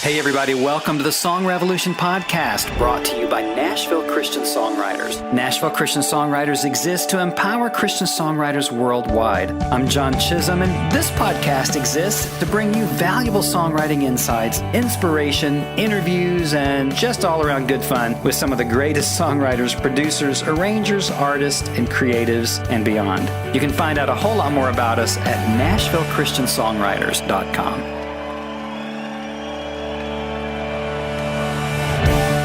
Hey everybody, welcome to the Song Revolution podcast, brought to you by Nashville Christian Songwriters. Nashville Christian Songwriters exists to empower Christian songwriters worldwide. I'm John Chisholm, and this podcast exists to bring you valuable songwriting insights, inspiration, interviews, and just all around good fun with some of the greatest songwriters, producers, arrangers, artists, and creatives, and beyond. You can find out a whole lot more about us at NashvilleChristianSongwriters.com.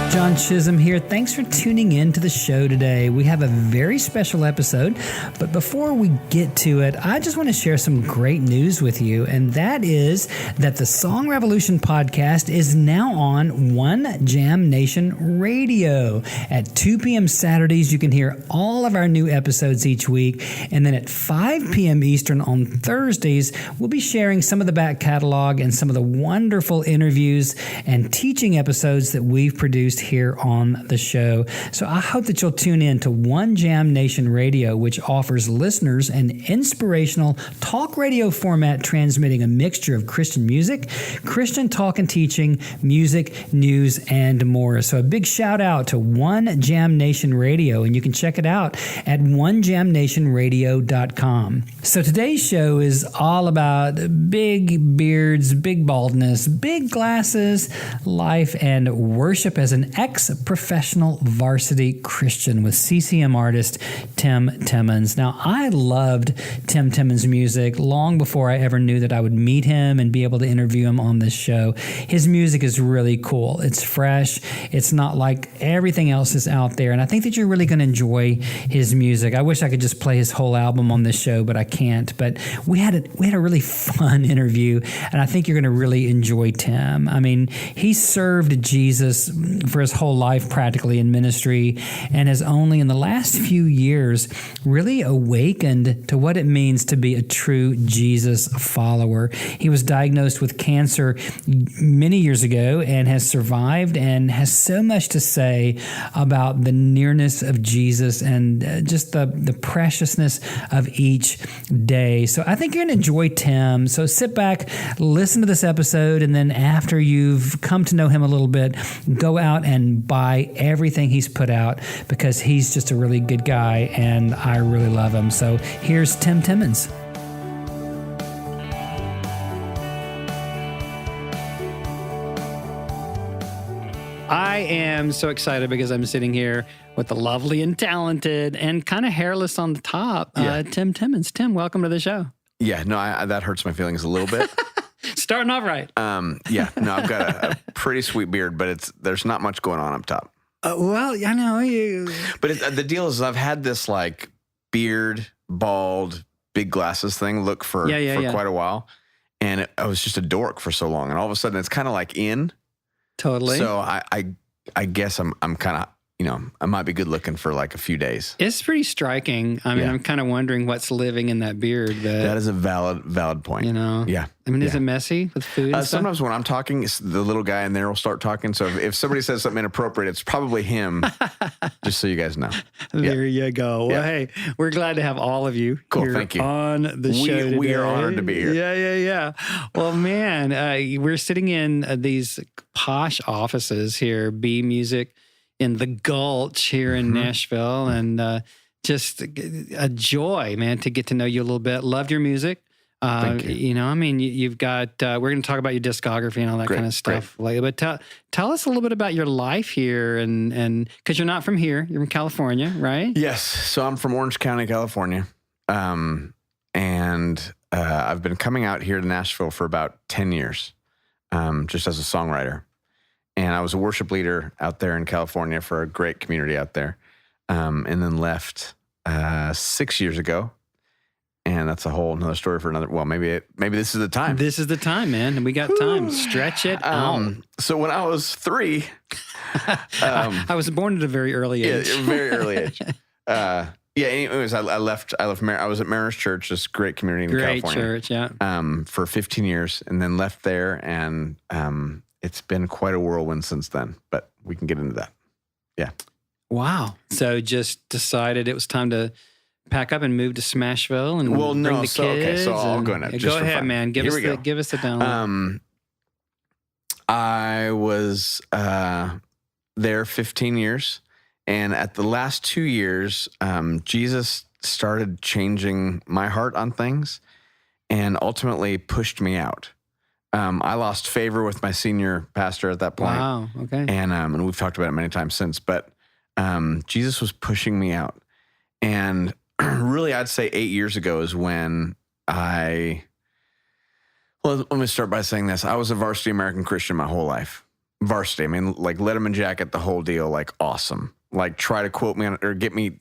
John Chisholm here. Thanks for tuning in to the show today. We have a very special episode, but before we get to it, I just want to share some great news with you, and that is that the Song Revolution podcast is now on One Jam Nation Radio. At 2 p.m. Saturdays, you can hear all of our new episodes each week, and then at 5 p.m. Eastern on Thursdays, we'll be sharing some of the back catalog and some of the wonderful interviews and teaching episodes that we've produced here on the show. So I hope that you'll tune in to One Jam Nation Radio, which offers listeners an inspirational talk radio format transmitting a mixture of Christian music, Christian talk and teaching, music, news, and more. So a big shout out to One Jam Nation Radio, and you can check it out at onejamnationradio.com. So today's show is all about big beards, big baldness, big glasses, life, and worship as an ex-professional varsity Christian with CCM artist Tim Timmons. Now, I loved Tim Timmons' music long before I ever knew that I would meet him and be able to interview him on this show. His music is really cool. It's fresh. It's not like everything else is out there, and I think that you're really going to enjoy his music. I wish I could just play his whole album on this show, but I can't. But we had a really fun interview, and I think you're going to really enjoy Tim. I mean, he served Jesus for his whole life practically in ministry, and has only in the last few years really awakened to what it means to be a true Jesus follower. He was diagnosed with cancer many years ago and has survived and has so much to say about the nearness of Jesus and just the preciousness of each day. So I think you're going to enjoy Tim. So sit back, listen to this episode, and then after you've come to know him a little bit, go out and buy everything he's put out, because he's just a really good guy and I really love him. So here's Tim Timmons. I am so excited because I'm sitting here with the lovely and talented and kind of hairless on the top, Tim Timmons. Tim, welcome to the show. Yeah, no, that hurts my feelings a little bit. Starting off right. Yeah, no, I've got a pretty sweet beard, but there's not much going on up top. Well, I know you. But the deal is, I've had this like beard, bald, big glasses thing look for quite a while, and I was just a dork for so long, and all of a sudden it's kind of like in. Totally. So I guess I'm kind of, I might be good looking for like a few days. It's pretty striking. I mean, I'm kind of wondering what's living in that beard. But, that is a valid point. Yeah. I mean, is it messy with food and stuff? Sometimes when I'm talking, the little guy in there will start talking. So if somebody says something inappropriate, it's probably him, just so you guys know. There you go. Well, hey, we're glad to have all of you here thank you. On the show today. We are honored to be here. Yeah. Well, man, we're sitting in these posh offices here, B Music, in the Gulch here in Nashville, and just a joy, man, to get to know you a little bit. Loved your music. Thank you. I mean, you've got, we're going to talk about your discography and all that kind of stuff later, but tell us a little bit about your life here, and because you're not from here, you're from California, right? Yes. So I'm from Orange County, California. And I've been coming out here to Nashville for about 10 years, just as a songwriter. And I was a worship leader out there in California for a great community out there. And then left 6 years ago. And that's a whole another story for another. Well, maybe this is the time. This is the time, man. And we got time. Stretch it out. So when I was 3, I was born at a very early age. Yeah, very early age. Anyways, I left. I was at Mariners Church, this great community in California. Great church, yeah. For 15 years, and then left there, and it's been quite a whirlwind since then. But we can get into that. Yeah. Wow. So just decided it was time to pack up and move to Smashville and bring the kids. Okay, so I'll go into it. Go ahead, man. Give us the download. I was there 15 years. And at the last 2 years, Jesus started changing my heart on things and ultimately pushed me out. I lost favor with my senior pastor at that point. Wow. Okay. And we've talked about it many times since, but Jesus was pushing me out. And really, I'd say 8 years ago is when well, let me start by saying this. I was a varsity American Christian my whole life. Varsity, I mean, like Letterman jacket, the whole deal, like awesome. Like try to quote me on, or get me,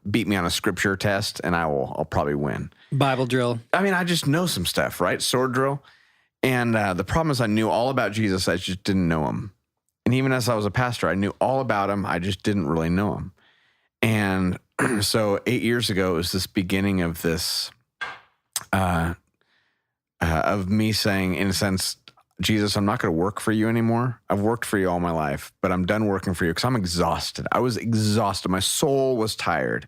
beat me on a scripture test and I'll probably win. Bible drill. I mean, I just know some stuff, right? Sword drill. And the problem is I knew all about Jesus. I just didn't know him. And even as I was a pastor, I knew all about him. I just didn't really know him. And so 8 years ago, it was this beginning of this, of me saying, in a sense, Jesus, I'm not going to work for you anymore. I've worked for you all my life, but I'm done working for you because I'm exhausted. I was exhausted. My soul was tired.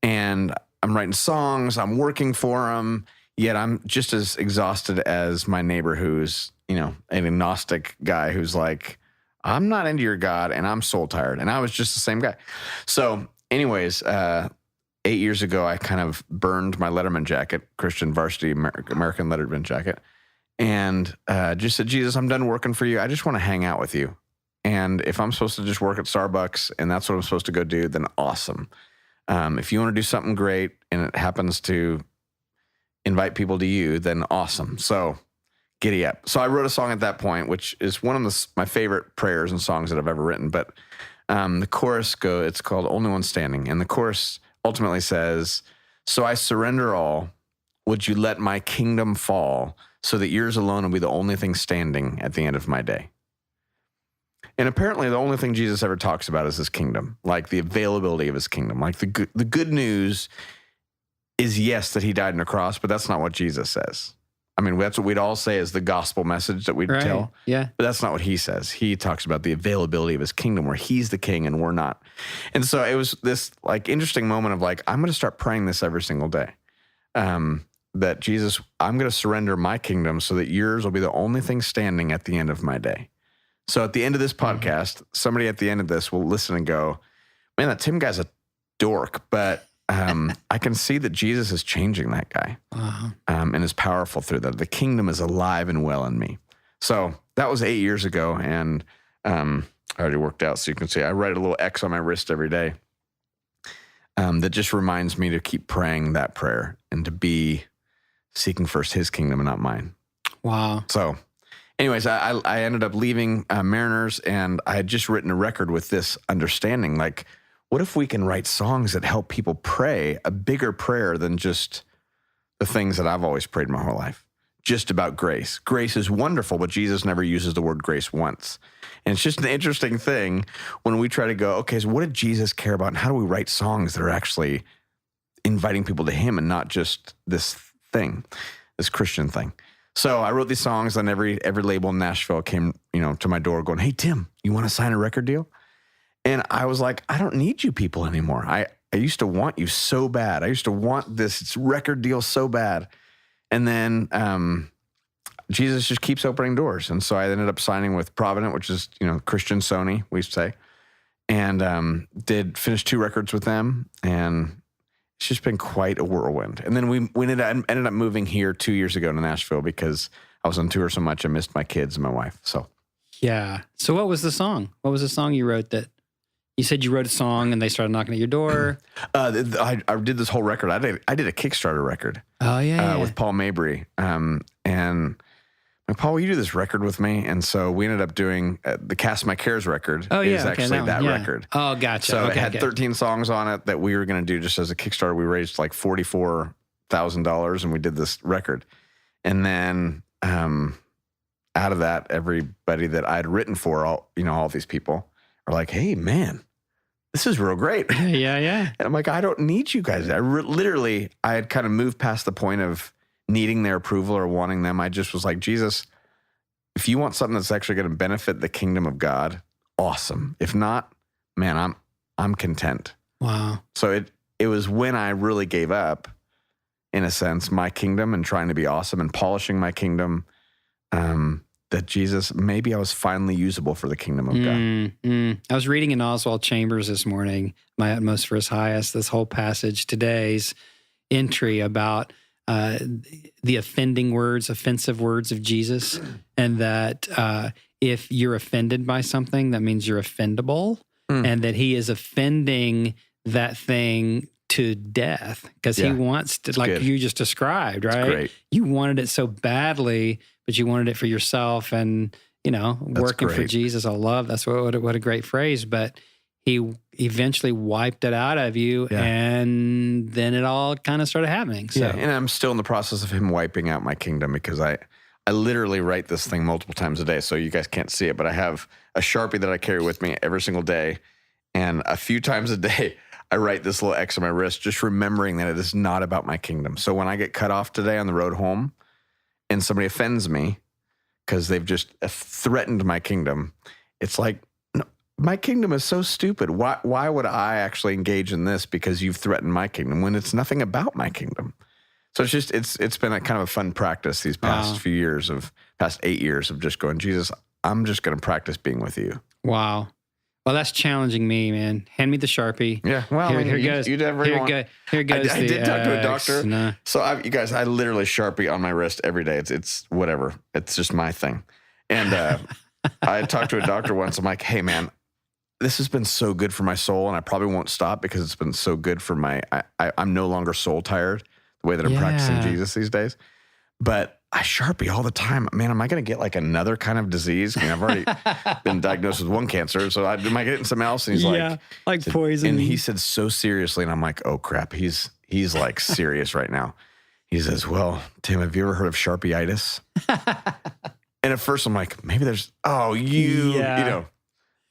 And I'm writing songs. I'm working for him. Yet I'm just as exhausted as my neighbor who's, an agnostic guy who's like, I'm not into your God and I'm soul tired. And I was just the same guy. So anyways, 8 years ago, I kind of burned my Letterman jacket, Christian varsity American Letterman jacket. And just said, Jesus, I'm done working for you. I just want to hang out with you. And if I'm supposed to just work at Starbucks and that's what I'm supposed to go do, then awesome. If you want to do something great and it happens to invite people to you, then awesome. So giddy up. So I wrote a song at that point, which is one of my favorite prayers and songs that I've ever written. But the chorus it's called Only One Standing. And the chorus ultimately says, so I surrender all. Would you let my kingdom fall so that yours alone will be the only thing standing at the end of my day? And apparently the only thing Jesus ever talks about is his kingdom, like the availability of his kingdom. Like the good news is, yes, that he died on a cross, but that's not what Jesus says. I mean, that's what we'd all say is the gospel message that we'd tell. Yeah. But that's not what he says. He talks about the availability of his kingdom where he's the king and we're not. And so it was this like interesting moment of like, I'm going to start praying this every single day. That Jesus, I'm going to surrender my kingdom so that yours will be the only thing standing at the end of my day. So at the end of this podcast, somebody at the end of this will listen and go, man, that Tim guy's a dork, but I can see that Jesus is changing that guy and is powerful through that. The kingdom is alive and well in me. So that was 8 years ago, and I already worked out, so you can see I write a little X on my wrist every day that just reminds me to keep praying that prayer and to be seeking first his kingdom and not mine. Wow. So anyways, I ended up leaving Mariners, and I had just written a record with this understanding, like, what if we can write songs that help people pray a bigger prayer than just the things that I've always prayed my whole life, just about grace. Grace is wonderful, but Jesus never uses the word grace once. And it's just an interesting thing when we try to go, okay, so what did Jesus care about? And how do we write songs that are actually inviting people to him and not just this thing, this Christian thing? So I wrote these songs, and every label in Nashville came, to my door going, hey, Tim, you want to sign a record deal? And I was like, I don't need you people anymore. I used to want you so bad. I used to want this record deal so bad. And then Jesus just keeps opening doors. And so I ended up signing with Provident, which is, Christian Sony, we used to say, and did finish 2 records with them. And it's just been quite a whirlwind. And then we ended up moving here 2 years ago to Nashville because I was on tour so much I missed my kids and my wife. So yeah. So what was the song? What was the song you wrote that you said you wrote a song and they started knocking at your door? I did this whole record. I did a Kickstarter record. Oh yeah. With Paul Mabry. And like, Paul, will you do this record with me? And so we ended up doing the Cast My Cares record. Oh yeah. Is actually that record. Oh, gotcha. So it had 13 songs on it that we were going to do just as a Kickstarter. We raised like $44,000 and we did this record. And then out of that, everybody that I'd written for, all these people are like, hey, man, this is real great. Yeah. And I'm like, I don't need you guys. I had kind of moved past the point of needing their approval or wanting them. I just was like, Jesus, if you want something that's actually going to benefit the kingdom of God, awesome. If not, man, I'm content. Wow. So it was when I really gave up, in a sense, my kingdom and trying to be awesome and polishing my kingdom, that Jesus, maybe I was finally usable for the kingdom of God. I was reading in Oswald Chambers this morning, My Utmost for His Highest, this whole passage, today's entry about the offensive words of Jesus, and that if you're offended by something, that means you're offendable, and that he is offending that thing to death because he wants to, like you just described, right? You wanted it so badly, but you wanted it for yourself, and working for Jesus. I love that's what a great phrase. But he eventually wiped it out of you, and then it all kind of started happening. So, and I'm still in the process of him wiping out my kingdom, because I literally write this thing multiple times a day. So you guys can't see it, but I have a Sharpie that I carry with me every single day, and a few times a day I write this little X on my wrist, just remembering that it is not about my kingdom. So when I get cut off today on the road home, and somebody offends me because they've just threatened my kingdom, it's like, no, my kingdom is so stupid. Why would I actually engage in this because you've threatened my kingdom when it's nothing about my kingdom? So it's been a kind of a fun practice these past past 8 years of just going, Jesus, I'm just going to practice being with you. Wow. Well, that's challenging me, man. Hand me the Sharpie. Yeah, well, here goes. You did Here goes. I did talk to a doctor. No. So you guys, I literally Sharpie on my wrist every day. It's whatever. It's just my thing. And I talked to a doctor once. I'm like, hey, man, this has been so good for my soul, and I probably won't stop because it's been so good for I'm no longer soul tired the way that I'm practicing Jesus these days. But I Sharpie all the time. Man, am I going to get like another kind of disease? I mean, I've already been diagnosed with one cancer, so am I getting something else? And he's like poison. And he said so seriously, and I'm like, oh crap, he's like serious right now. He says, well, Tim, have you ever heard of Sharpie-itis? And at first I'm like, maybe there's,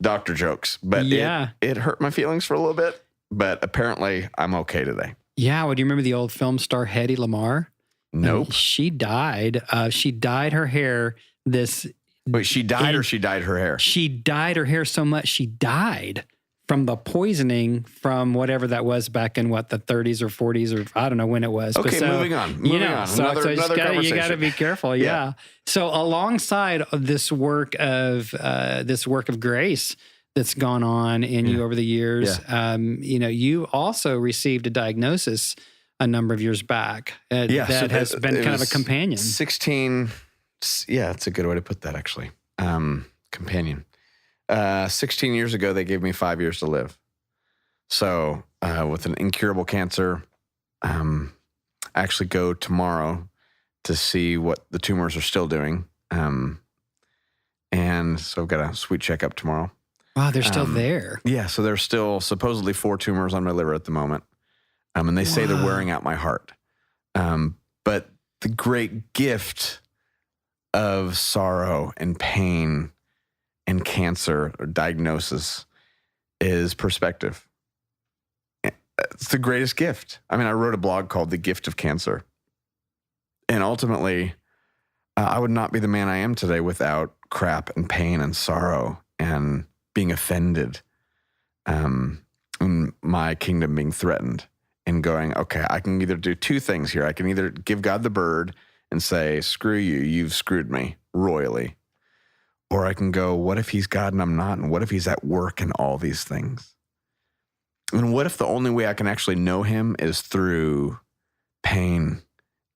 doctor jokes. But it hurt my feelings for a little bit, but apparently I'm okay today. Yeah, well, do you remember the old film star Hedy Lamarr? Nope. She died. She dyed her hair Wait, she died or she dyed her hair? She dyed her hair so much she died from the poisoning from whatever that was back in the 30s or 40s, or I don't know when it was. Okay, moving on. Another conversation. You got to be careful. Yeah. So alongside of this work of grace that's gone on in you over the years, you also received a diagnosis a number of years back that has been kind of a companion. 16, it's a good way to put that, actually. Companion. 16 years ago, they gave me 5 years to live. So with an incurable cancer, I actually go tomorrow to see what the tumors are still doing. And so I've got a sweet checkup tomorrow. Wow, they're still there. Yeah, so there's still supposedly 4 tumors on my liver at the moment. And they say they're wearing out my heart. But the great gift of sorrow and pain and cancer or diagnosis is perspective. It's the greatest gift. I mean, I wrote a blog called The Gift of Cancer. And ultimately, I would not be the man I am today without crap and pain and sorrow and being offended, and my kingdom being threatened. And going, okay, I can either do 2 things here. I can either give God the bird and say, screw you, you've screwed me royally. Or I can go, what if he's God and I'm not? And what if he's at work in all these things? And what if the only way I can actually know him is through pain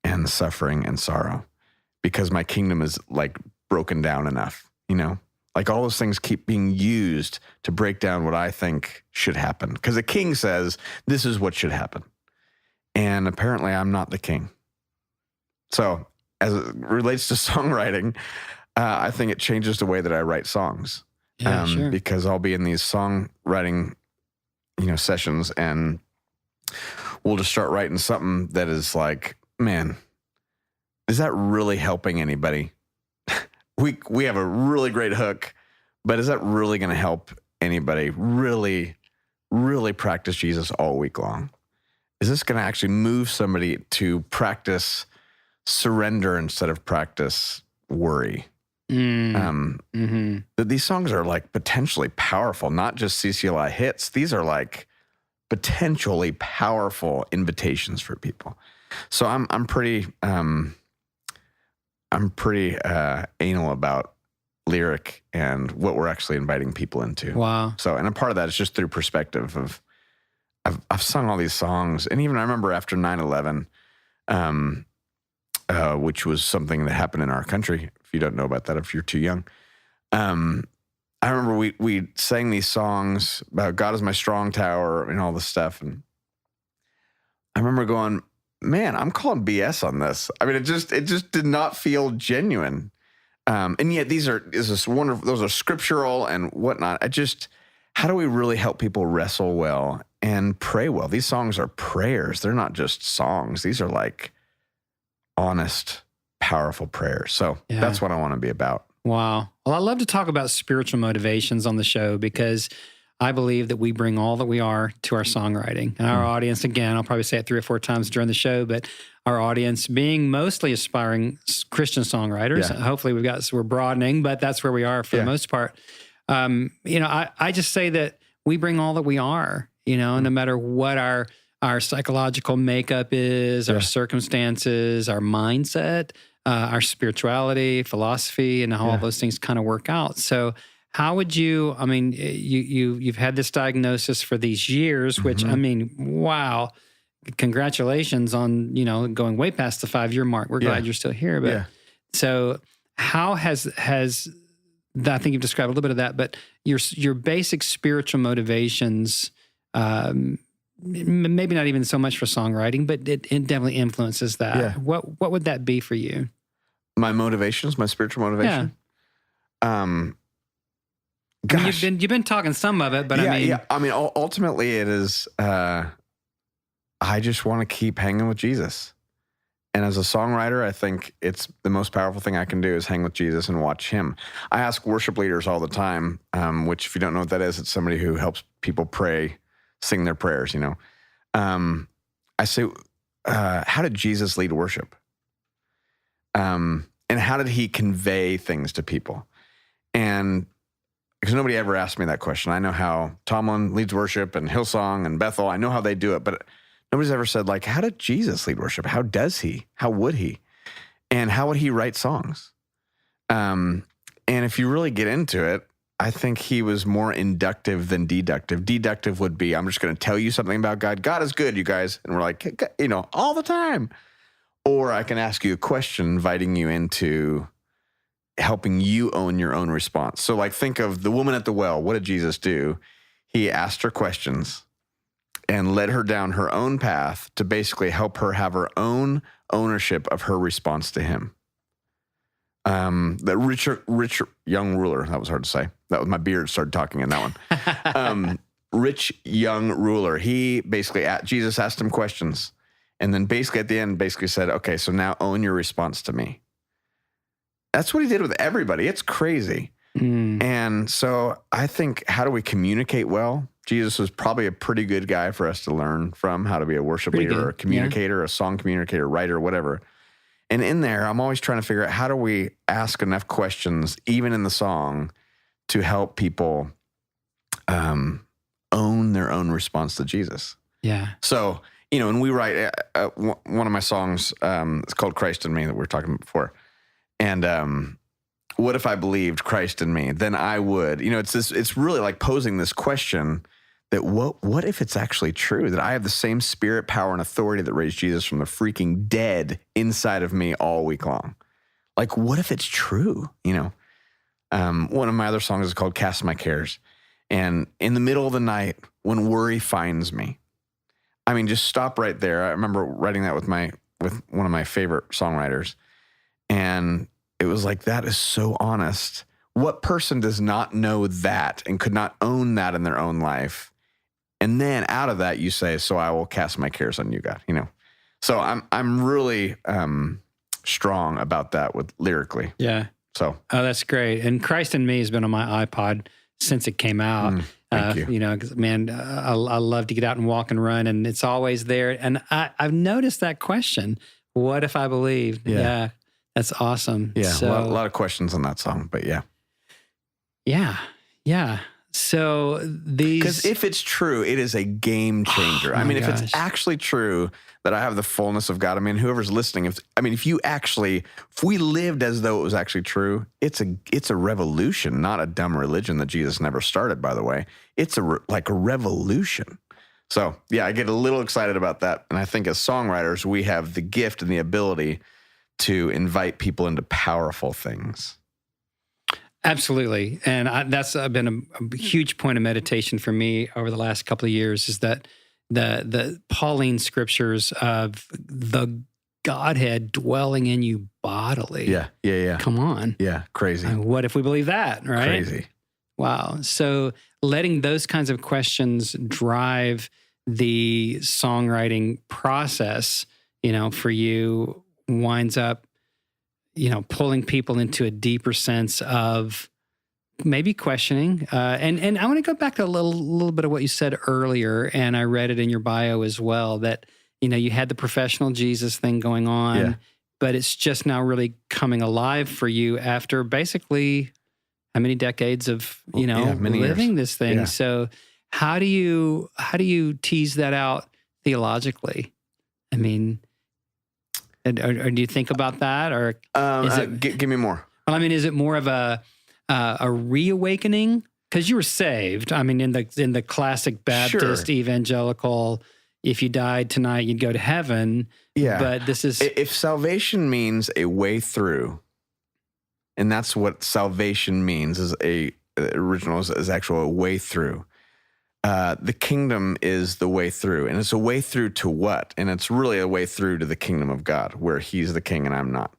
and suffering and sorrow? Because my kingdom is like broken down enough, Like all those things keep being used to break down what I think should happen. Because the king says, this is what should happen. And apparently I'm not the king. So as it relates to songwriting, I think it changes the way that I write songs. Sure. Because I'll be in these songwriting, sessions, and we'll just start writing something that is like, man, is that really helping anybody? We have a really great hook, but is that really going to help anybody really, really practice Jesus all week long? Is this going to actually move somebody to practice surrender instead of practice worry? These songs are like potentially powerful, not just CCLI hits. These are like potentially powerful invitations for people. So I'm pretty anal about lyric and what we're actually inviting people into. Wow. So, and a part of that is just through perspective of, I've sung all these songs, and even I remember after 9/11, which was something that happened in our country. If you don't know about that, if you're too young, I remember we sang these songs about God is my strong tower and all this stuff, and I remember going, man, I'm calling BS on this. I mean, it just did not feel genuine. And yet those are scriptural and whatnot. How do we really help people wrestle well and pray well? These songs are prayers. They're not just songs. These are like honest, powerful prayers. So that's what I want to be about. Wow. Well, I love to talk about spiritual motivations on the show because I believe that we bring all that we are to our songwriting. And our audience, again, I'll probably say it 3 or 4 times during the show, but our audience being mostly aspiring Christian songwriters, hopefully we're broadening, but that's where we are for the most part. I just say that we bring all that we are, no matter what our psychological makeup is, our circumstances, our mindset, our spirituality, philosophy, and how all those things kind of work out. So how would you, you've had this diagnosis for these years, which, wow, congratulations on, going way past the 5-year mark. We're glad you're still here. But so how has I think you've described a little bit of that, but your basic spiritual motivations, maybe not even so much for songwriting, but it definitely influences that. Yeah. What would that be for you? My motivations, my spiritual motivation? Yeah. Gosh. You've been talking some of it, but ultimately it is, I just want to keep hanging with Jesus. And as a songwriter, I think it's the most powerful thing I can do is hang with Jesus and watch him. I ask worship leaders all the time, which if you don't know what that is, it's somebody who helps people pray, sing their prayers, I say, how did Jesus lead worship? And how did he convey things to people? And because nobody ever asked me that question. I know how Tomlin leads worship and Hillsong and Bethel. I know how they do it, but nobody's ever said, like, how did Jesus lead worship? How does he? How would he? And how would he write songs? And if you really get into it, I think he was more inductive than deductive. Deductive would be, I'm just going to tell you something about God. God is good, you guys. And we're like, all the time. Or I can ask you a question, inviting you into helping you own your own response. So like, think of the woman at the well. What did Jesus do? He asked her questions and led her down her own path to basically help her have her own ownership of her response to him. The rich young ruler, that was hard to say. That was my beard started talking in that one. Rich young ruler. He basically, Jesus asked him questions. And then basically at the end, said, okay, so now own your response to me. That's what he did with everybody. It's crazy. And so I think, how do we communicate well? Jesus was probably a pretty good guy for us to learn from, how to be a worship leader or a communicator, a song communicator, writer, whatever. And in there, I'm always trying to figure out, how do we ask enough questions, even in the song, to help people own their own response to Jesus? Yeah. So, when we write one of my songs, it's called Christ in Me, that we were talking about before. And what if I believed Christ in me? Then I would. It's really like posing this question that what if it's actually true that I have the same spirit, power, and authority that raised Jesus from the freaking dead inside of me all week long? Like, what if it's true? One of my other songs is called Cast My Cares. And in the middle of the night, when worry finds me, just stop right there. I remember writing that with one of my favorite songwriters. And it was like, that is so honest. What person does not know that and could not own that in their own life? And then out of that, you say, so I will cast my cares on you, God, So I'm really strong about that with lyrically. Yeah. So. Oh, that's great. And Christ in Me has been on my iPod since it came out. Thank you. 'Cause, man, I love to get out and walk and run, and it's always there. And I've noticed that question. What if I believed? Yeah. That's awesome. Yeah. So, a lot of questions on that song, but yeah. Yeah. So these, Because if it's true, it is a game changer. Oh, I mean, my if gosh. it's actually true that I have the fullness of God, I mean, whoever's listening, if we lived as though it was actually true, it's a revolution, not a dumb religion that Jesus never started, by the way. It's like a revolution. So yeah, I get a little excited about that. And I think as songwriters, we have the gift and the ability to invite people into powerful things. Absolutely. And that's been a huge point of meditation for me over the last couple of years, is that the Pauline scriptures of the Godhead dwelling in you bodily. Yeah. Come on. Yeah, crazy. What if we believe that, right? Crazy. Wow. So letting those kinds of questions drive the songwriting process, for you winds up, pulling people into a deeper sense of maybe questioning. And I want to go back to a little bit of what you said earlier, and I read it in your bio as well, that, you had the professional Jesus thing going on, but it's just now really coming alive for you after basically how many decades of, many living years. this thing. Yeah. So how do you tease that out theologically? I mean, or do you think about that, or is it? Give me more. Well, I mean, is it more of a reawakening? Because you were saved. I mean, in the classic Baptist evangelical, if you died tonight, you'd go to heaven. Yeah. But this is, if salvation means a way through, and that's what salvation means, is is actual a way through. The kingdom is the way through, and it's a way through to what? And it's really a way through to the kingdom of God, where He's the king and I'm not.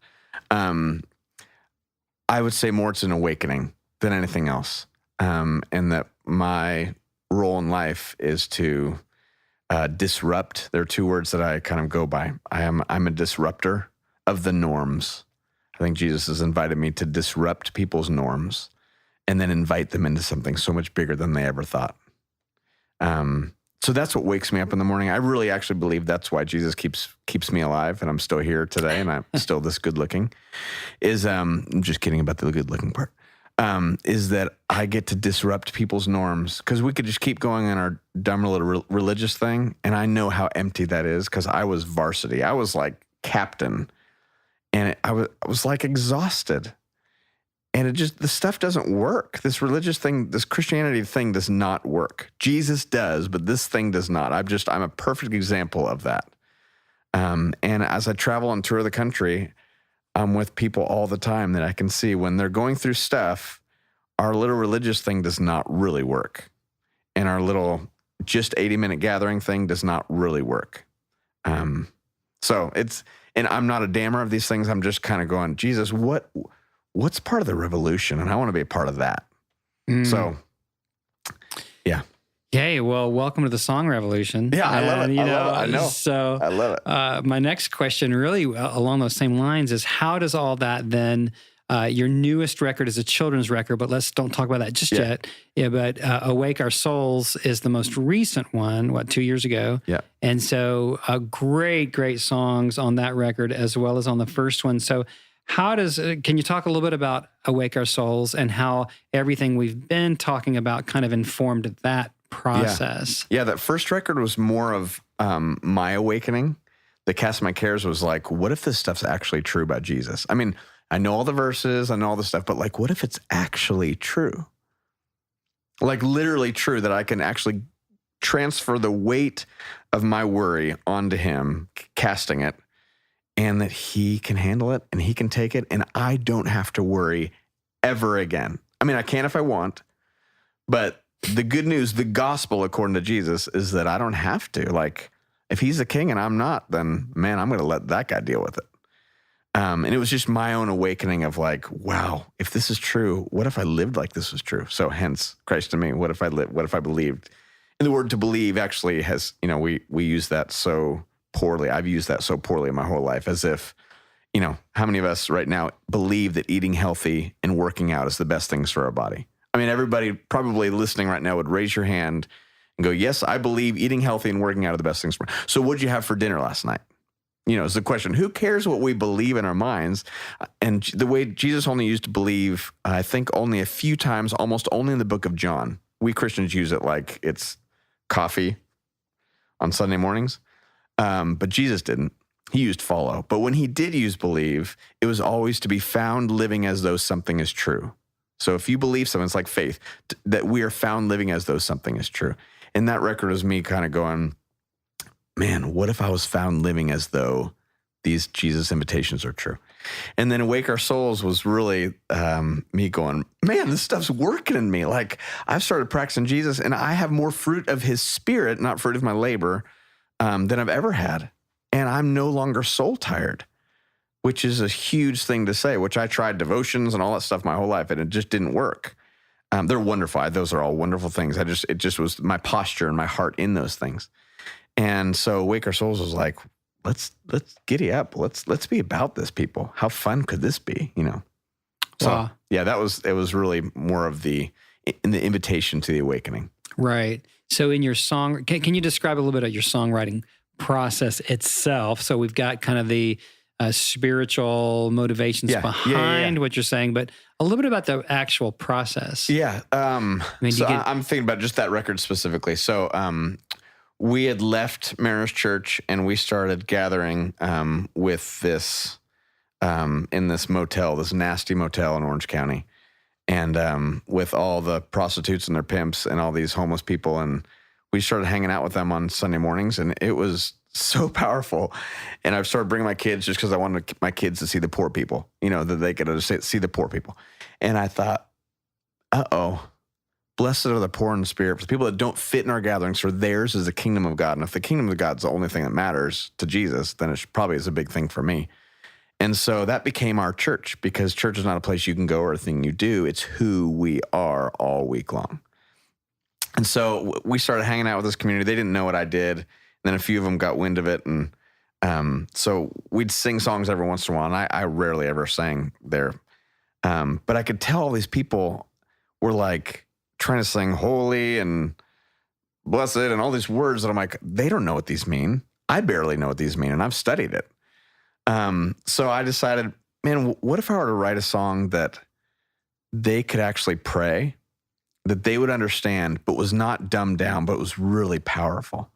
I would say more it's an awakening than anything else, and that my role in life is to disrupt. There are two words that I kind of go by. I'm a disruptor of the norms. I think Jesus has invited me to disrupt people's norms and then invite them into something so much bigger than they ever thought. So that's what wakes me up in the morning. I really actually believe that's why Jesus keeps me alive, and I'm still here today, and I'm still this good looking. I'm just kidding about the good looking part. Is that I get to disrupt people's norms, because we could just keep going on our dumb little religious thing, and I know how empty that is, because I was varsity. I was like captain, and I was like exhausted. And the stuff doesn't work. This religious thing, this Christianity thing does not work. Jesus does, but this thing does not. I'm a perfect example of that. And as I travel and tour the country, I'm with people all the time that I can see when they're going through stuff, our little religious thing does not really work. And our little just 80-minute gathering thing does not really work. And I'm not a damner of these things. I'm just kind of going, Jesus, what's part of the revolution? And I want to be a part of that. So, yeah. Hey, well, welcome to the Song Revolution. Yeah, I love it. I know. So I love it. My next question, really along those same lines, is how does all that then? Your newest record is a children's record, but don't talk about that just yet. Yeah, but Awake Our Souls is the most recent one, 2 years ago? Yeah. And so great songs on that record as well as on the first one. So can you talk a little bit about Awake Our Souls and how everything we've been talking about kind of informed that process? Yeah, that first record was more of my awakening. The Cast My Cares was like, what if this stuff's actually true about Jesus? I mean, I know all the verses, I know all the stuff, but like, what if it's actually true? Like literally true, that I can actually transfer the weight of my worry onto Him, casting it, and that He can handle it and He can take it, and I don't have to worry ever again. I mean, I can if I want, but the good news, the gospel according to Jesus, is that I don't have to. Like, if He's the king and I'm not, then man, I'm going to let that guy deal with it. And it was just my own awakening of like, wow, if this is true, what if I lived like this was true? So hence Christ in me. What if I believed? And the word to believe actually has, we use that so poorly. I've used that so poorly in my whole life, as if, how many of us right now believe that eating healthy and working out is the best things for our body? I mean, everybody probably listening right now would raise your hand and go, yes, I believe eating healthy and working out are the best things for me. So what'd you have for dinner last night? Is the question. Who cares what we believe in our minds? And the way Jesus only used to believe, I think only a few times, almost only in the book of John. we Christians use it like it's coffee on Sunday mornings. But Jesus didn't. He used follow. But when he did use believe, it was always to be found living as though something is true. So if you believe something, it's like faith, that we are found living as though something is true. And that record was me kind of going, man, what if I was found living as though these Jesus invitations are true? And then Awake Our Souls was really me going, man, this stuff's working in me. Like, I've started practicing Jesus, and I have more fruit of his spirit, not fruit of my labor, than I've ever had. And I'm no longer soul tired, which is a huge thing to say, which I tried devotions and all that stuff my whole life, and it just didn't work. They're wonderful. Those are all wonderful things. It just was my posture and my heart in those things. And so Wake Our Souls was like, let's giddy up. Let's be about this, people. How fun could this be? You know? So Wow. yeah, it was really more of the invitation to the awakening. Right. So in your song, can you describe a little bit of your songwriting process itself? So we've got kind of the spiritual motivations behind what you're saying, but a little bit about the actual process. Yeah. I'm thinking about just that record specifically. So we had left Mariners Church and we started gathering with this in this motel, this nasty motel in Orange County, and with all the prostitutes and their pimps and all these homeless people. And we started hanging out with them on Sunday mornings, and it was so powerful. And I've started bringing my kids just because I wanted my kids to see the poor people, you know, that they could see the poor people. And I thought, blessed are the poor in spirit. For the people that don't fit in our gatherings, for theirs is the kingdom of God. And if the kingdom of God is the only thing that matters to Jesus, then it probably is a big thing for me. And so that became our church, because church is not a place you can go or a thing you do. It's who we are all week long. And so we started hanging out with this community. They didn't know what I did. And then a few of them got wind of it. And so we'd sing songs every once in a while. And I rarely ever sang there. But I could tell all these people were like trying to sing holy and blessed and all these words that I'm like, they don't know what these mean. I barely know what these mean. And I've studied it. So I decided, man, what if I were to write a song that they could actually pray, that they would understand, but was not dumbed down, but was really powerful.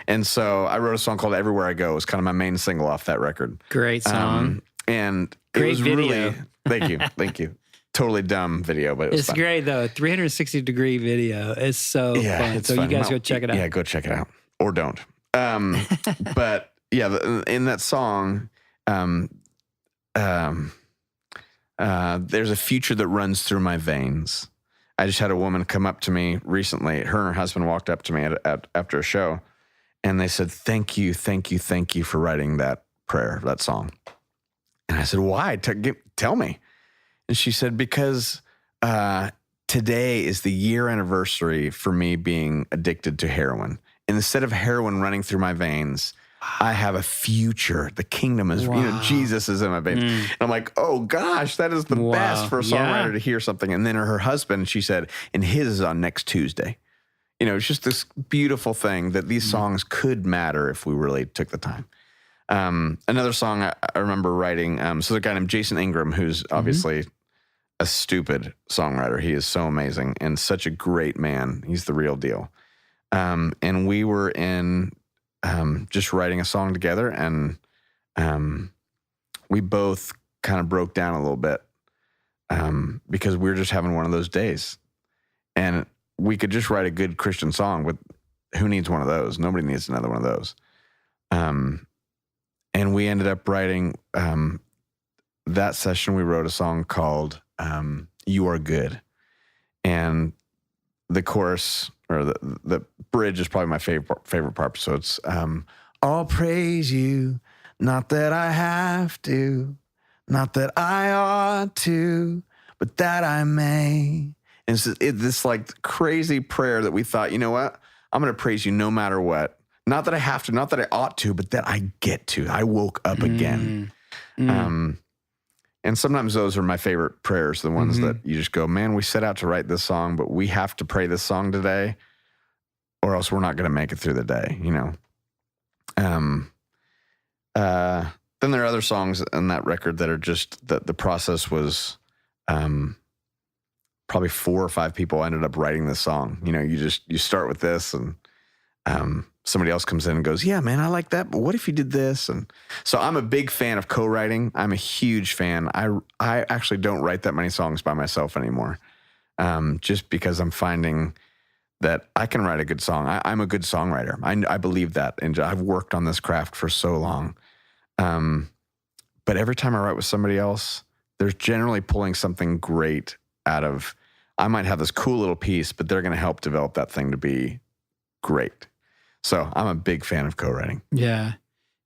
And so I wrote a song called Everywhere I Go. It was kind of my main single off that record. Great song. And great it was video. Really, thank you. Totally dumb video, but it was fun. Great though. 360-degree video. It's so fun. It's so fun. You guys go check it out. Yeah, go check it out. Or don't. But yeah, in that song, there's a future that runs through my veins. I just had a woman come up to me recently. Her and her husband walked up to me after a show, and they said, thank you for writing that prayer, that song. And I said, why? Tell me. And she said, because today is the year anniversary for me being addicted to heroin. And instead of heroin running through my veins, I have a future. The kingdom is, Jesus is in my veins. And I'm like, oh gosh, that is the best for a songwriter to hear something. And then her husband, she said, and his is on next Tuesday. You know, it's just this beautiful thing that these songs could matter if we really took the time. Another song I remember writing, so there's a guy named Jason Ingram, who's obviously a stupid songwriter. He is so amazing and such a great man. He's the real deal. And we were in just writing a song together, and we both kind of broke down a little bit because we were just having one of those days. And we could just write a good Christian song, but who needs one of those? Nobody needs another one of those. And we ended up writing, that session, we wrote a song called You Are Good. And the chorus, or the bridge, is probably my favorite part. So it's, I'll praise you, not that I have to, not that I ought to, but that I may. And it's this like crazy prayer that we thought, you know what? I'm going to praise you no matter what. Not that I have to, not that I ought to, but that I get to. I woke up again. And sometimes those are my favorite prayers, the ones that you just go, man, we set out to write this song, but we have to pray this song today, or else we're not going to make it through the day, you know? Then there are other songs in that record that are just, the process was probably probably 4 or 5 people ended up writing this song. You know, you start with this, and somebody else comes in and goes, yeah, man, I like that, but what if you did this? And so I'm a big fan of co-writing. I'm a huge fan. I actually don't write that many songs by myself anymore, just because I'm finding that I can write a good song. I'm a good songwriter. I believe that, and I've worked on this craft for so long. But every time I write with somebody else, they're generally pulling something great out of, I might have this cool little piece, but they're going to help develop that thing to be great. So I'm a big fan of co-writing. Yeah.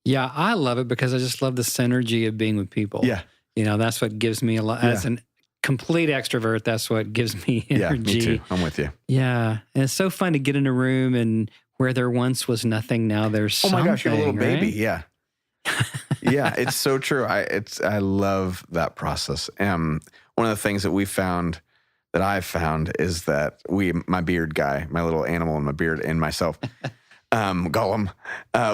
Yeah, I love it because I just love the synergy of being with people. Yeah. You know, that's what gives me a lot. As an complete extrovert, that's what gives me energy. Yeah, me too. I'm with you. Yeah. And it's so fun to get in a room and where there once was nothing, now there's something. Oh my gosh, you're a little right? baby. Yeah. Yeah, it's so true. I love that process. One of the things that I've found is that my beard guy, my little animal in my beard, and myself, Gollum,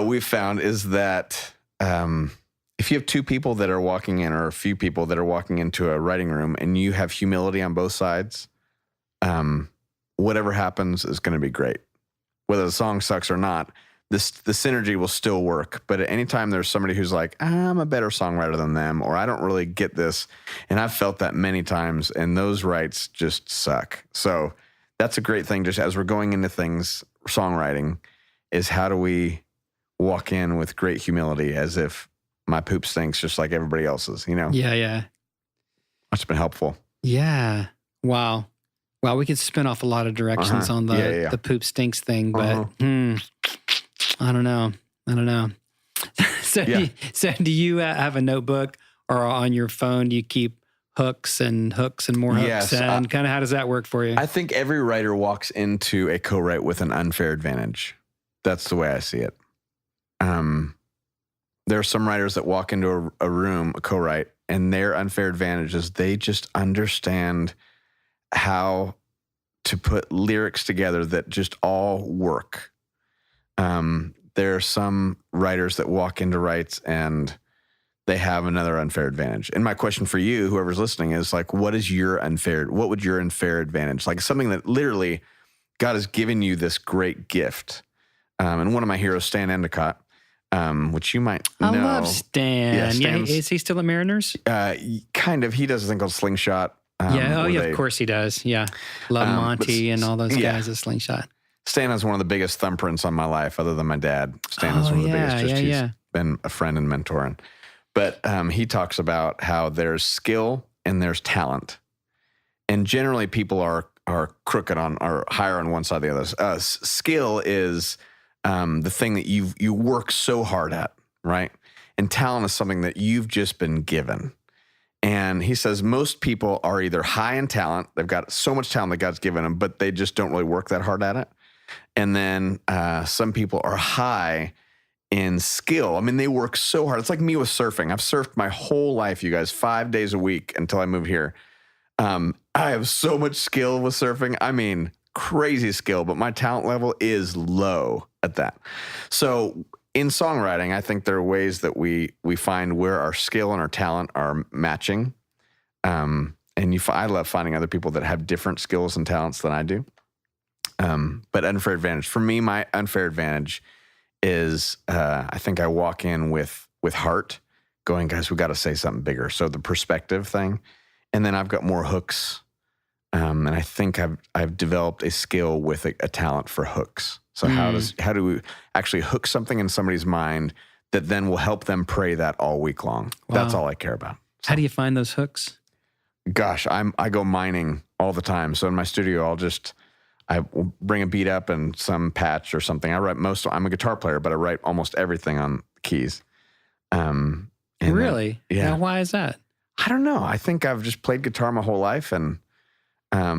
we've found is that if you have 2 people that are walking in, or a few people that are walking into a writing room, and you have humility on both sides, whatever happens is going to be great. Whether the song sucks or not, the synergy will still work. But at any time there's somebody who's like, I'm a better songwriter than them, or I don't really get this, and I've felt that many times, and those writes just suck. So that's a great thing, just as we're going into things, songwriting, is how do we walk in with great humility, as if my poop stinks just like everybody else's, you know? Yeah. That's been helpful. Yeah. Wow. We could spin off a lot of directions on the poop stinks thing, but I don't know. So do you have a notebook, or on your phone, do you keep hooks and more hooks? Yes, and kind of how does that work for you? I think every writer walks into a co-write with an unfair advantage. That's the way I see it. There are some writers that walk into a room, a co-write, and their unfair advantage is they just understand how to put lyrics together that just all work. There are some writers that walk into writes and they have another unfair advantage. And my question for you, whoever's listening, is like, what would your unfair advantage? Like something that literally God has given you this great gift. And one of my heroes, Stan Endicott, which you might know. I love Stan. Yeah, is he still at Mariners? Kind of. He does a thing called Slingshot. Of course he does. Yeah. Love Monty and all those guys at Slingshot. Stan is one of the biggest thumbprints on my life, other than my dad. Stan is one of the biggest. He's been a friend and mentor. But he talks about how there's skill and there's talent. And generally people are crooked are higher on one side or the other. Skill is the thing that you work so hard at, right? And talent is something that you've just been given. And he says most people are either high in talent, they've got so much talent that God's given them, but they just don't really work that hard at it. And then some people are high in skill. I mean, they work so hard. It's like me with surfing. I've surfed my whole life, you guys, 5 days a week until I moved here. I have so much skill with surfing. I mean, crazy skill, but my talent level is low at that. So in songwriting, I think there are ways that we find where our skill and our talent are matching. I love finding other people that have different skills and talents than I do. But unfair advantage. For me, my unfair advantage is I think I walk in with heart, going, guys, we got to say something bigger. So the perspective thing. And then I've got more hooks. And I think I've developed a skill with a talent for hooks. So how do we actually hook something in somebody's mind that then will help them pray that all week long? Wow. That's all I care about. So, how do you find those hooks? Gosh, I go mining all the time. So in my studio, I will bring a beat up and some patch or something. I'm a guitar player, but I write almost everything on keys. Really? Yeah. Now, why is that? I don't know. I think I've just played guitar my whole life, and I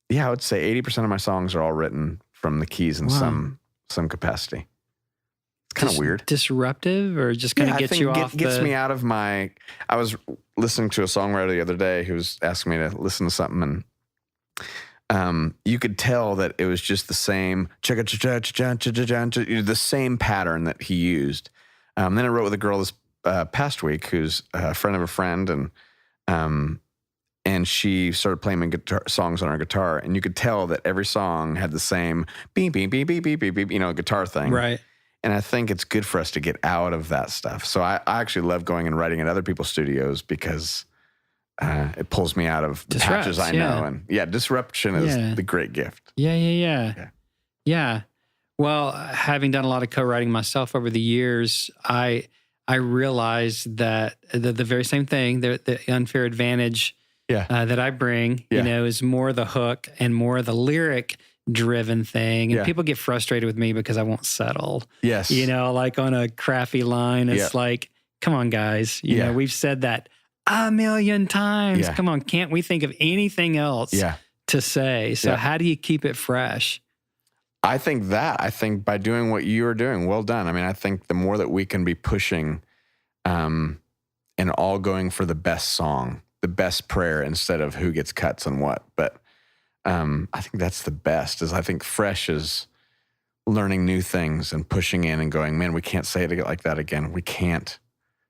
would say 80% of my songs are all written from the keys in some capacity. It's kind of weird. Disruptive, or just kind of gets you off gets me out of my... I was listening to a songwriter the other day who was asking me to listen to something, and you could tell that it was just the same the same pattern that he used. Then I wrote with a girl this past week who's a friend of a friend, and and she started playing my guitar songs on her guitar, and you could tell that every song had the same beep, beep, beep, beep, beep, beep, beep, guitar thing. Right. And I think it's good for us to get out of that stuff. So I actually love going and writing in other people's studios because it pulls me out of the patches I know. And disruption is the great gift. Yeah. Well, having done a lot of co-writing myself over the years, I realized that the very same thing, the unfair advantage that I bring, is more the hook and more the lyric driven thing. And people get frustrated with me because I won't settle. Yes. Like on a crappy line, it's like, come on, guys. You know, we've said that a million times. Yeah. Come on, can't we think of anything else to say? So how do you keep it fresh? I think by doing what you are doing, well done. I mean, I think the more that we can be pushing and all going for the best song, the best prayer instead of who gets cuts and what. But I think that's the best. I think fresh is learning new things and pushing in and going, man, we can't say it like that again. We can't.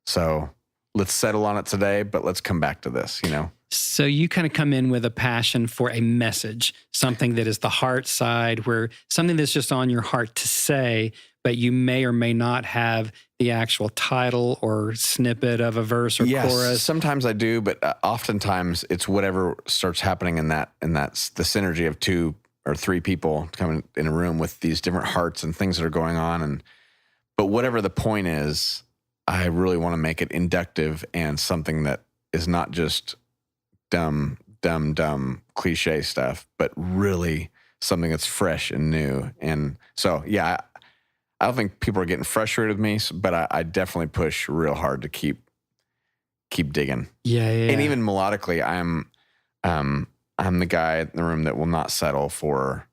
So let's settle on it today, but let's come back to this, So you kind of come in with a passion for a message, something that is the heart side, where something that's just on your heart to say, but you may or may not have the actual title or snippet of a verse or chorus. Sometimes I do, but oftentimes it's whatever starts happening and that's the synergy of 2 or 3 people coming in a room with these different hearts and things that are going on. But whatever the point is, I really want to make it inductive and something that is not just dumb cliche stuff, but really something that's fresh and new. And so, I don't think people are getting frustrated with me, but I definitely push real hard to keep digging. Yeah. And even melodically, I'm the guy in the room that will not settle for,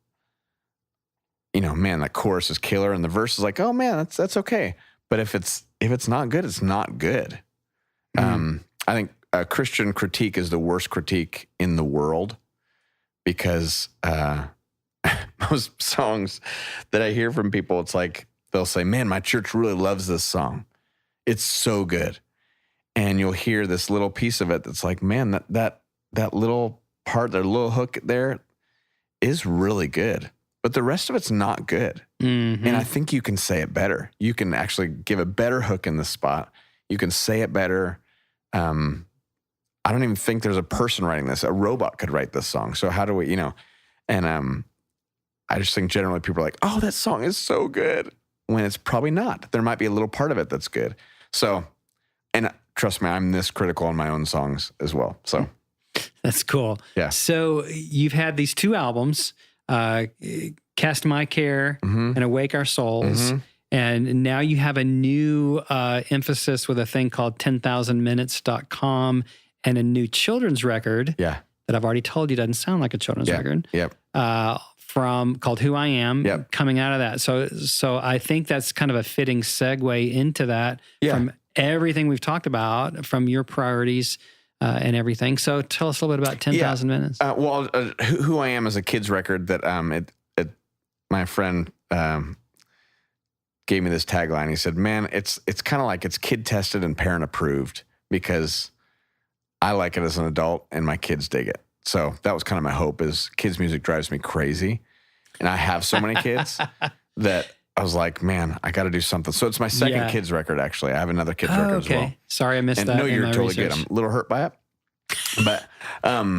man, that chorus is killer, and the verse is like, oh man, that's okay. But if it's not good, it's not good. I think a Christian critique is the worst critique in the world because most songs that I hear from people, it's like they'll say, man, my church really loves this song. It's so good. And you'll hear this little piece of it that's like, man, that little part, that little hook there is really good. But the rest of it's not good. Mm-hmm. And I think you can say it better. You can actually give a better hook in the spot. You can say it better. I don't even think there's a person writing this. A robot could write this song. So how do we, and I just think generally people are like, oh, that song is so good, when it's probably not. There might be a little part of it that's good. So, and trust me, I'm this critical on my own songs as well. So that's cool. Yeah. So you've had these 2 albums, Cast My Care and Awake Our Souls. And now you have a new emphasis with a thing called 10,000minutes.com and a new children's record that I've already told you doesn't sound like a children's record. Yep. Called Who I Am, coming out of that. So I think that's kind of a fitting segue into that from everything we've talked about, from your priorities and everything. So tell us a little bit about 10,000 Minutes. Who I Am is a kid's record that my friend gave me this tagline. He said, man, it's kind of like it's kid tested and parent approved because I like it as an adult and my kids dig it. So that was kind of my hope, is kids music drives me crazy. And I have so many kids that I was like, man, I got to do something. So it's my second kids record, actually. I have another kids record as well. Sorry, I missed that. No, you're totally good. I'm a little hurt by it. But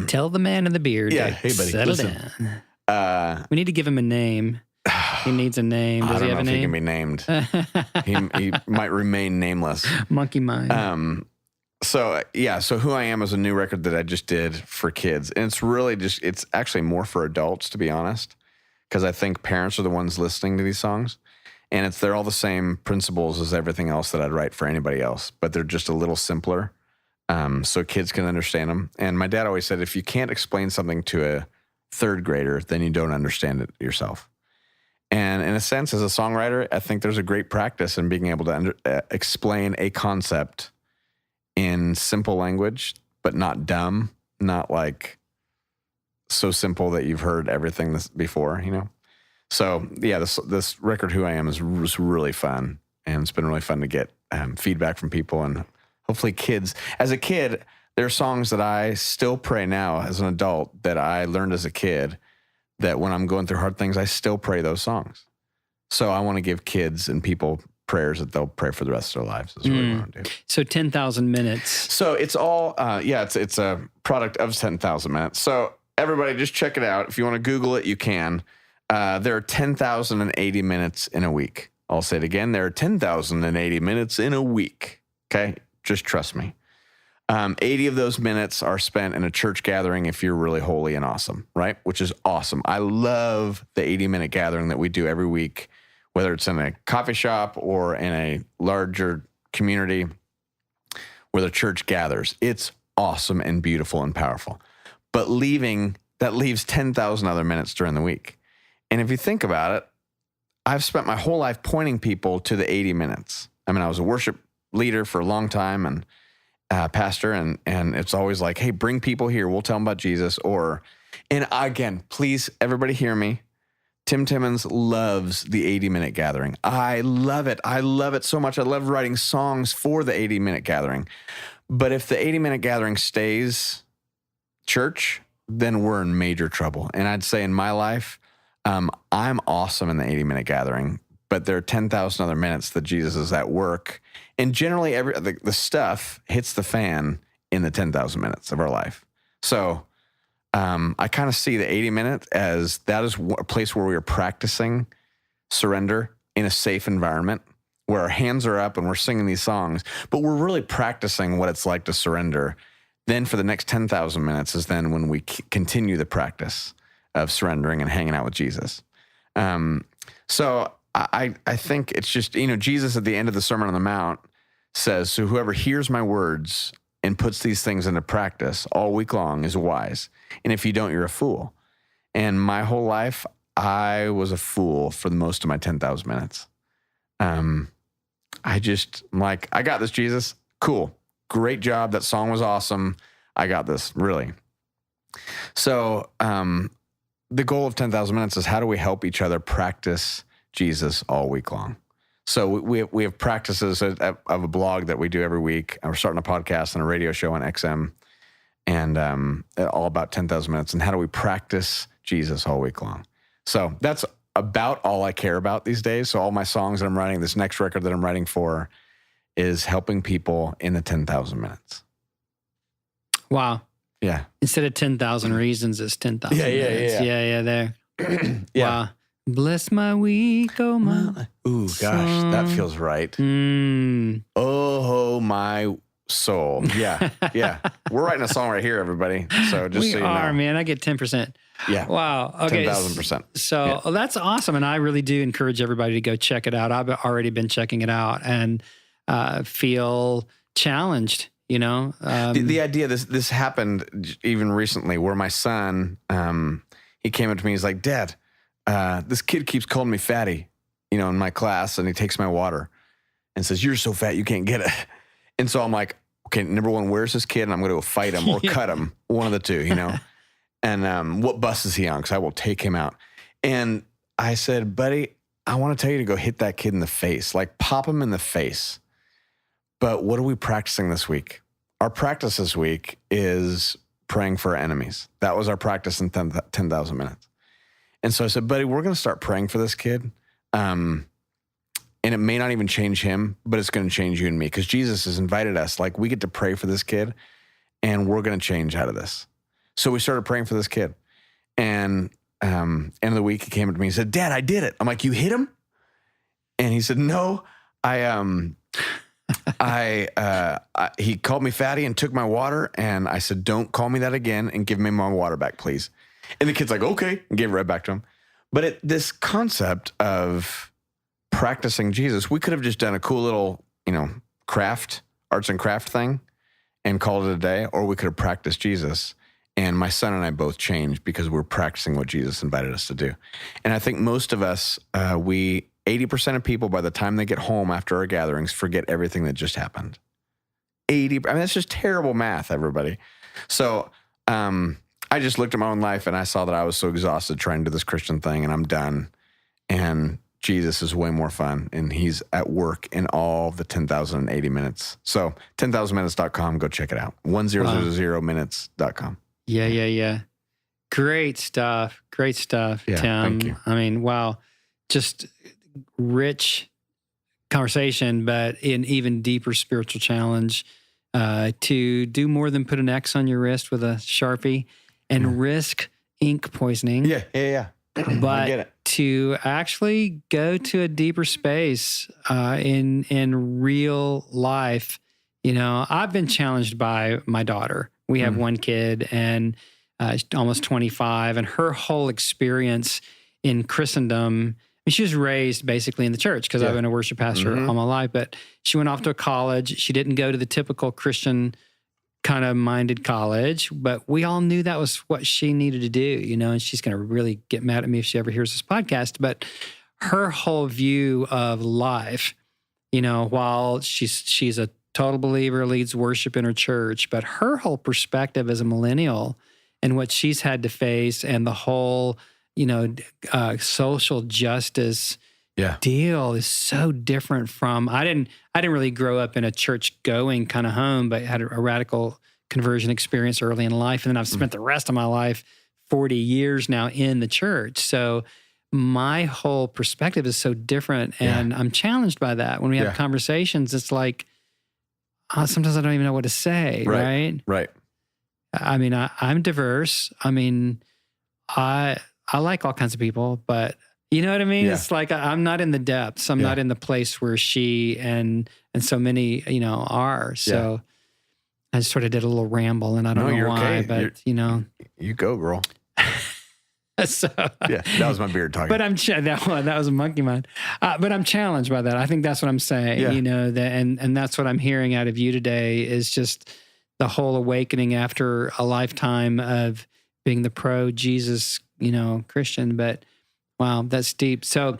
tell the man in the beard. Yeah, hey buddy, settle down. We need to give him a name. He needs a name. Does he have a name? He can be named. he might remain nameless. Monkey mind. So Who I Am is a new record that I just did for kids. And it's really it's actually more for adults, to be honest, because I think parents are the ones listening to these songs. And they're all the same principles as everything else that I'd write for anybody else, but they're just a little simpler, so kids can understand them. And my dad always said, if you can't explain something to a 3rd grader, then you don't understand it yourself. And in a sense, as a songwriter, I think there's a great practice in being able to explain a concept in simple language, but not dumb, not like so simple that you've heard everything before, So this record, Who I Am, was really fun, and it's been really fun to get feedback from people, and hopefully kids. As a kid, There are songs that I still pray now as an adult that I learned as a kid, that when I'm going through hard things, I still pray those songs. So I want to give kids and people prayers that they'll pray for the rest of their lives. Is really what I want to do. So 10,000 minutes. So it's all, it's a product of 10,000 minutes. So everybody just check it out. If you want to Google it, you can. There are 10,080 minutes in a week. I'll say it again. There are 10,080 minutes in a week. Okay? Just trust me. 80 of those minutes are spent in a church gathering if you're really holy and awesome, right? Which is awesome. I love the 80-minute gathering that we do every week, whether it's in a coffee shop or in a larger community where the church gathers. It's awesome and beautiful and powerful. But that leaves 10,000 other minutes during the week. And if you think about it, I've spent my whole life pointing people to the 80 minutes. I mean, I was a worship leader for a long time and pastor, and it's always like, hey, bring people here. We'll tell them about Jesus. And again, please, everybody hear me. Tim Timmons loves the 80-minute gathering. I love it. I love it so much. I love writing songs for the 80-minute gathering. But if the 80-minute gathering stays church, then we're in major trouble. And I'd say in my life, I'm awesome in the 80-minute gathering, but there are 10,000 other minutes that Jesus is at work. And generally, the stuff hits the fan in the 10,000 minutes of our life. So I kind of see the 80-minute as that is a place where we are practicing surrender in a safe environment, where our hands are up and we're singing these songs, but we're really practicing what it's like to surrender. Then for the next 10,000 minutes is then when we continue the practice of surrendering and hanging out with Jesus. So I think it's just, Jesus at the end of the Sermon on the Mount says, so whoever hears my words and puts these things into practice all week long is wise. And if you don't, you're a fool. And my whole life, I was a fool for most of my 10,000 minutes. I'm like, I got this, Jesus. Cool. Great job. That song was awesome. I got this, really. So the goal of 10,000 minutes is how do we help each other practice Jesus all week long? So we have practices of a blog that we do every week. We're starting a podcast and a radio show on XM, and all about 10,000 minutes. And how do we practice Jesus all week long? So that's about all I care about these days. So all my songs that I'm writing, this next record that I'm writing for, is helping people in the 10,000 minutes. Wow. Yeah. Instead of 10,000 reasons, it's 10,000 minutes. Yeah, there. Yeah. Wow. Bless my week, oh my. Ooh, gosh, that feels right. Oh, my soul. Yeah, yeah. We're writing a song right here, everybody. So just so you know. Man. I get 10%. Yeah. Wow. Okay. 10,000%. So that's awesome. And I really do encourage everybody to go check it out. I've already been checking it out and feel challenged, the idea, this happened even recently where my son, he came up to me, he's like, Dad, this kid keeps calling me fatty, in my class, and he takes my water and says, you're so fat, you can't get it. And so I'm like, okay, number one, where's this kid? And I'm going to go fight him or cut him, one of the two, And what bus is he on? Because I will take him out. And I said, buddy, I want to tell you to go hit that kid in the face, like pop him in the face. But what are we practicing this week? Our practice this week is praying for our enemies. That was our practice in 10,000 minutes. And so I said, buddy, we're going to start praying for this kid. And it may not even change him, but it's going to change you and me, because Jesus has invited us. Like, we get to pray for this kid, and we're going to change out of this. So we started praying for this kid. And end of the week, he came up to me and said, Dad, I did it. I'm like, you hit him? And he said, no, he called me fatty and took my water. And I said, don't call me that again, and give me my water back, please. And the kid's like, okay, and gave it right back to him. But this concept of practicing Jesus, we could have just done a cool little, arts and craft thing and called it a day, or we could have practiced Jesus. And my son and I both changed because we're practicing what Jesus invited us to do. And I think most of us, 80% of people, by the time they get home after our gatherings, forget everything that just happened. That's just terrible math, everybody. So I just looked at my own life and I saw that I was so exhausted trying to do this Christian thing, and I'm done. And Jesus is way more fun, and he's at work in all the 10,080 minutes. So 10,000minutes.com, go check it out. 1000minutes.com. Yeah. Great stuff. Tim. Thank you. I mean, wow. Just rich conversation, but an even deeper spiritual challenge to do more than put an X on your wrist with a Sharpie and risk ink poisoning. Yeah. But I get it. to actually go to a deeper space in real life, I've been challenged by my daughter. We have one kid, and she's almost 25, and her whole experience in Christendom. She was raised basically in the church because I've been a worship pastor all my life. But she went off to a college. She didn't go to the typical Christian kind of minded college, but we all knew that was what she needed to do, and she's going to really get mad at me if she ever hears this podcast. But her whole view of life, while she's a total believer, leads worship in her church, but her whole perspective as a millennial and what she's had to face and the whole, social justice deal is so different from, I didn't really grow up in a church going kind of home, but had a radical conversion experience early in life. And then I've spent the rest of my life, 40 years now, in the church. So my whole perspective is so different. And I'm challenged by that. When we have conversations, it's like, sometimes I don't even know what to say. Right. I mean, I'm diverse. I mean, I like all kinds of people, but you know what I mean? It's like I'm not in the depths. I'm not in the place where she and so many, are. So I just sort of did a little ramble, and I don't know why, but you go, girl. So that was my beard talking. But that was a monkey mind. But I'm challenged by that. I think that's what I'm saying. And that's what I'm hearing out of you today is just the whole awakening after a lifetime of being the pro-Jesus, Christian. But wow, that's deep. So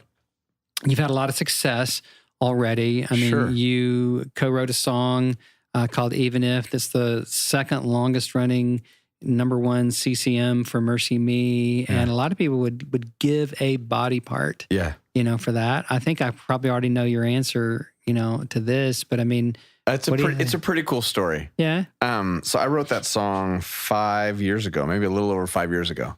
you've had a lot of success already. I mean, you co-wrote a song called Even If. That's the second longest running #1 CCM for Mercy Me. And a lot of people would give a body part, for that. I think I probably already know your answer, to this, but I mean, it's a pretty cool story. Yeah. So I wrote that song 5 years ago, maybe a little over 5 years ago,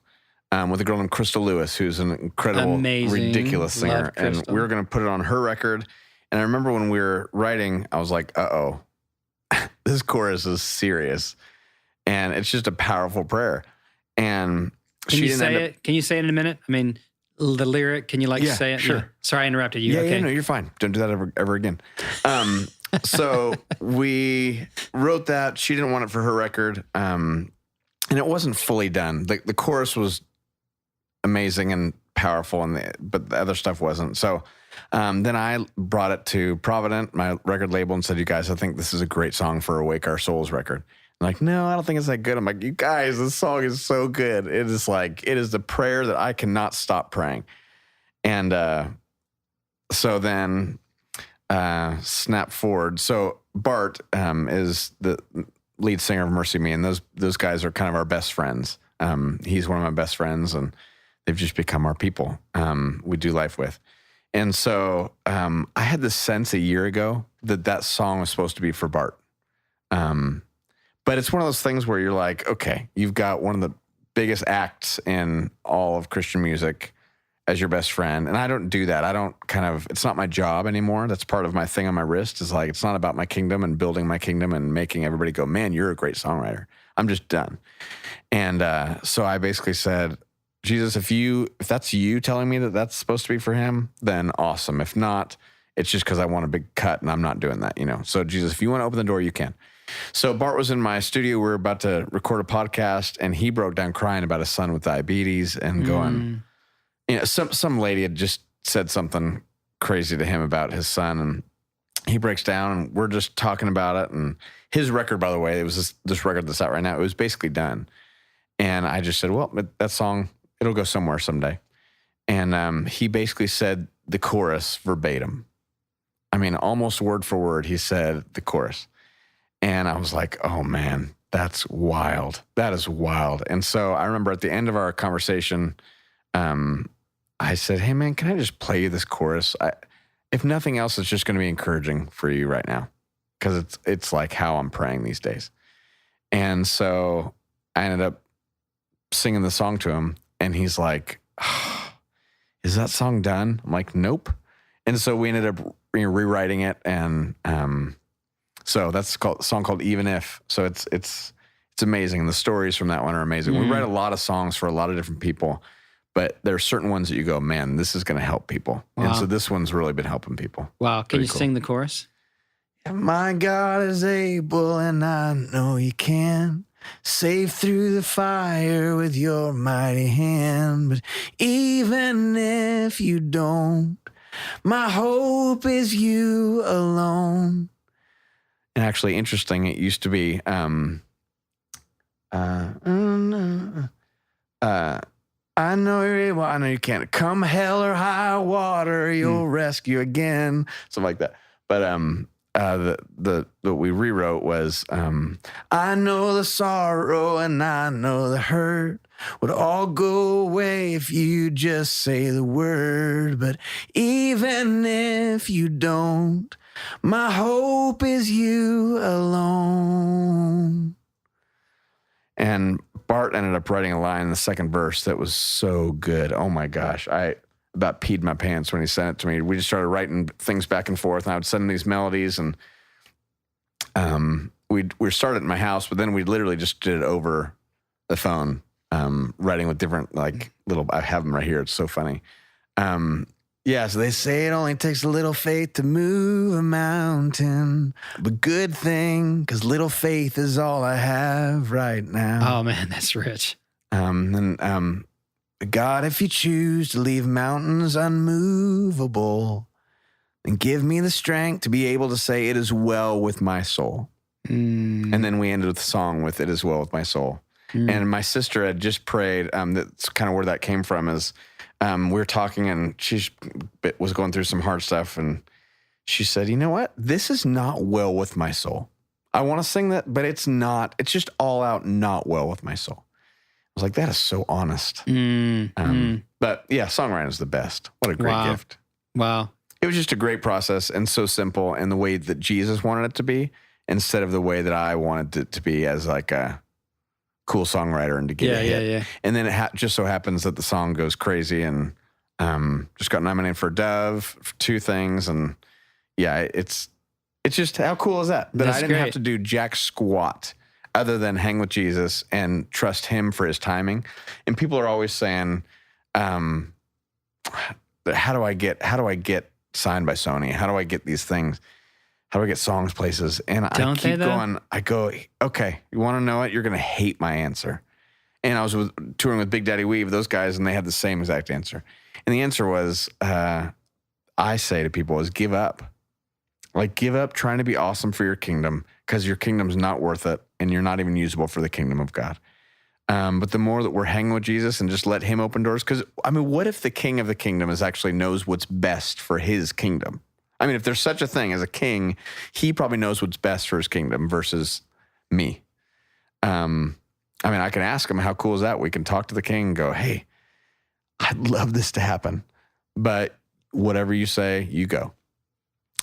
with a girl named Crystal Lewis, who's an incredible, amazing, ridiculous singer. And we were going to put it on her record. And I remember when we were writing, I was like, uh-oh, this chorus is serious. And it's just a powerful prayer. And Can you say it in a minute? I mean, the lyric, can you say it? Sure. Yeah. Sorry, I interrupted you. Yeah, no, you're fine. Don't do that ever again. So we wrote that. She didn't want it for her record. And it wasn't fully done. The chorus was amazing and powerful, but the other stuff wasn't. So then I brought it to Provident, my record label, and said, you guys, I think this is a great song for Awake Our Souls record. I'm like, no, I don't think it's that good. I'm like, you guys, this song is so good. It is the prayer that I cannot stop praying. And so then snap forward. So Bart is the lead singer of Mercy Me, and those guys are kind of our best friends. He's one of my best friends, and they've just become our people we do life with. And so I had this sense a year ago that song was supposed to be for Bart. But it's one of those things where you're like, okay, you've got one of the biggest acts in all of Christian music as your best friend. And I don't do that. It's not my job anymore. That's part of my thing on my wrist is like, it's not about my kingdom and building my kingdom and making everybody go, man, you're a great songwriter. I'm just done. And so I basically said, Jesus, if that's you telling me that that's supposed to be for him, then awesome. If not, it's just because I want a big cut and I'm not doing that, So Jesus, if you want to open the door, you can. So Bart was in my studio. We were about to record a podcast, and he broke down crying about his son with diabetes and going, some lady had just said something crazy to him about his son, and he breaks down, and we're just talking about it. And his record, by the way, it was this record that's out right now. It was basically done. And I just said, well, that song, it'll go somewhere someday. And he basically said the chorus verbatim. I mean, almost word for word, he said the chorus. And I was like, oh, man, that's wild. That is wild. And so I remember at the end of our conversation, I said, hey man, can I just play you this chorus? If nothing else, it's just going to be encouraging for you right now, because it's like how I'm praying these days. And so I ended up singing the song to him, and he's like, oh, is that song done? I'm like, nope. And so we ended up rewriting it, and so that's a song called Even If. So it's amazing. And the stories from that one are amazing. We write a lot of songs for a lot of different people, but there are certain ones that you go, man, this is going to help people. Wow. And so this one's really been helping people. Wow. Can you sing the chorus? My God is able, and I know you can. Save through the fire with your mighty hand. But even if you don't, my hope is you alone. And actually, interesting, it used to be, I know you're able, I know you can. Come hell or high water, you'll rescue again. Something like that. But the we rewrote was, I know the sorrow and I know the hurt would all go away if you just say the word. But even if you don't, my hope is you alone. And Bart ended up writing a line in the second verse that was so good. Oh my gosh. I about peed my pants when he sent it to me. We just started writing things back and forth, and I would send him these melodies, and we started at my house, but then we literally just did it over the phone, writing with different, like, little, I have them right here. It's so funny. Yeah, so they say it only takes a little faith to move a mountain, but good thing, because little faith is all I have right now. Oh, man, that's rich. And God, if you choose to leave mountains unmovable, then give me the strength to be able to say it is well with my soul. And then we ended the song with it is well with my soul. And my sister had just prayed, that's kind of where that came from, is we were talking, and she was going through some hard stuff, and she said, you know what? This is not well with my soul. I want to sing that, but it's not. It's just all out not well with my soul. I was like, that is so honest. But yeah, songwriting is the best. What a great gift. Wow. It was just a great process, and so simple, and the way that Jesus wanted it to be, instead of the way that I wanted it to be as like a cool songwriter and to get a hit. Yeah. And then it just so happens that the song goes crazy, and just got nominated for a Dove for 2 things. And yeah, it's just, how cool is that? That I didn't have to do jack squat other than hang with Jesus and trust him for his timing. And people are always saying, how do I get signed by Sony? How do I get these things? How do I get songs places? And I keep going, I go, okay, you want to know it? You're going to hate my answer. And I was touring with Big Daddy Weave, those guys, and they had the same exact answer. And the answer was, I say to people, is give up. Like, give up trying to be awesome for your kingdom, because your kingdom's not worth it, and you're not even usable for the kingdom of God. But the more that we're hanging with Jesus and just let him open doors, because, I mean, what if the king of the kingdom actually knows what's best for his kingdom? I mean, if there's such a thing as a king, he probably knows what's best for his kingdom versus me. I mean, I can ask him, how cool is that? We can talk to the king and go, hey, I'd love this to happen, but whatever you say, you go.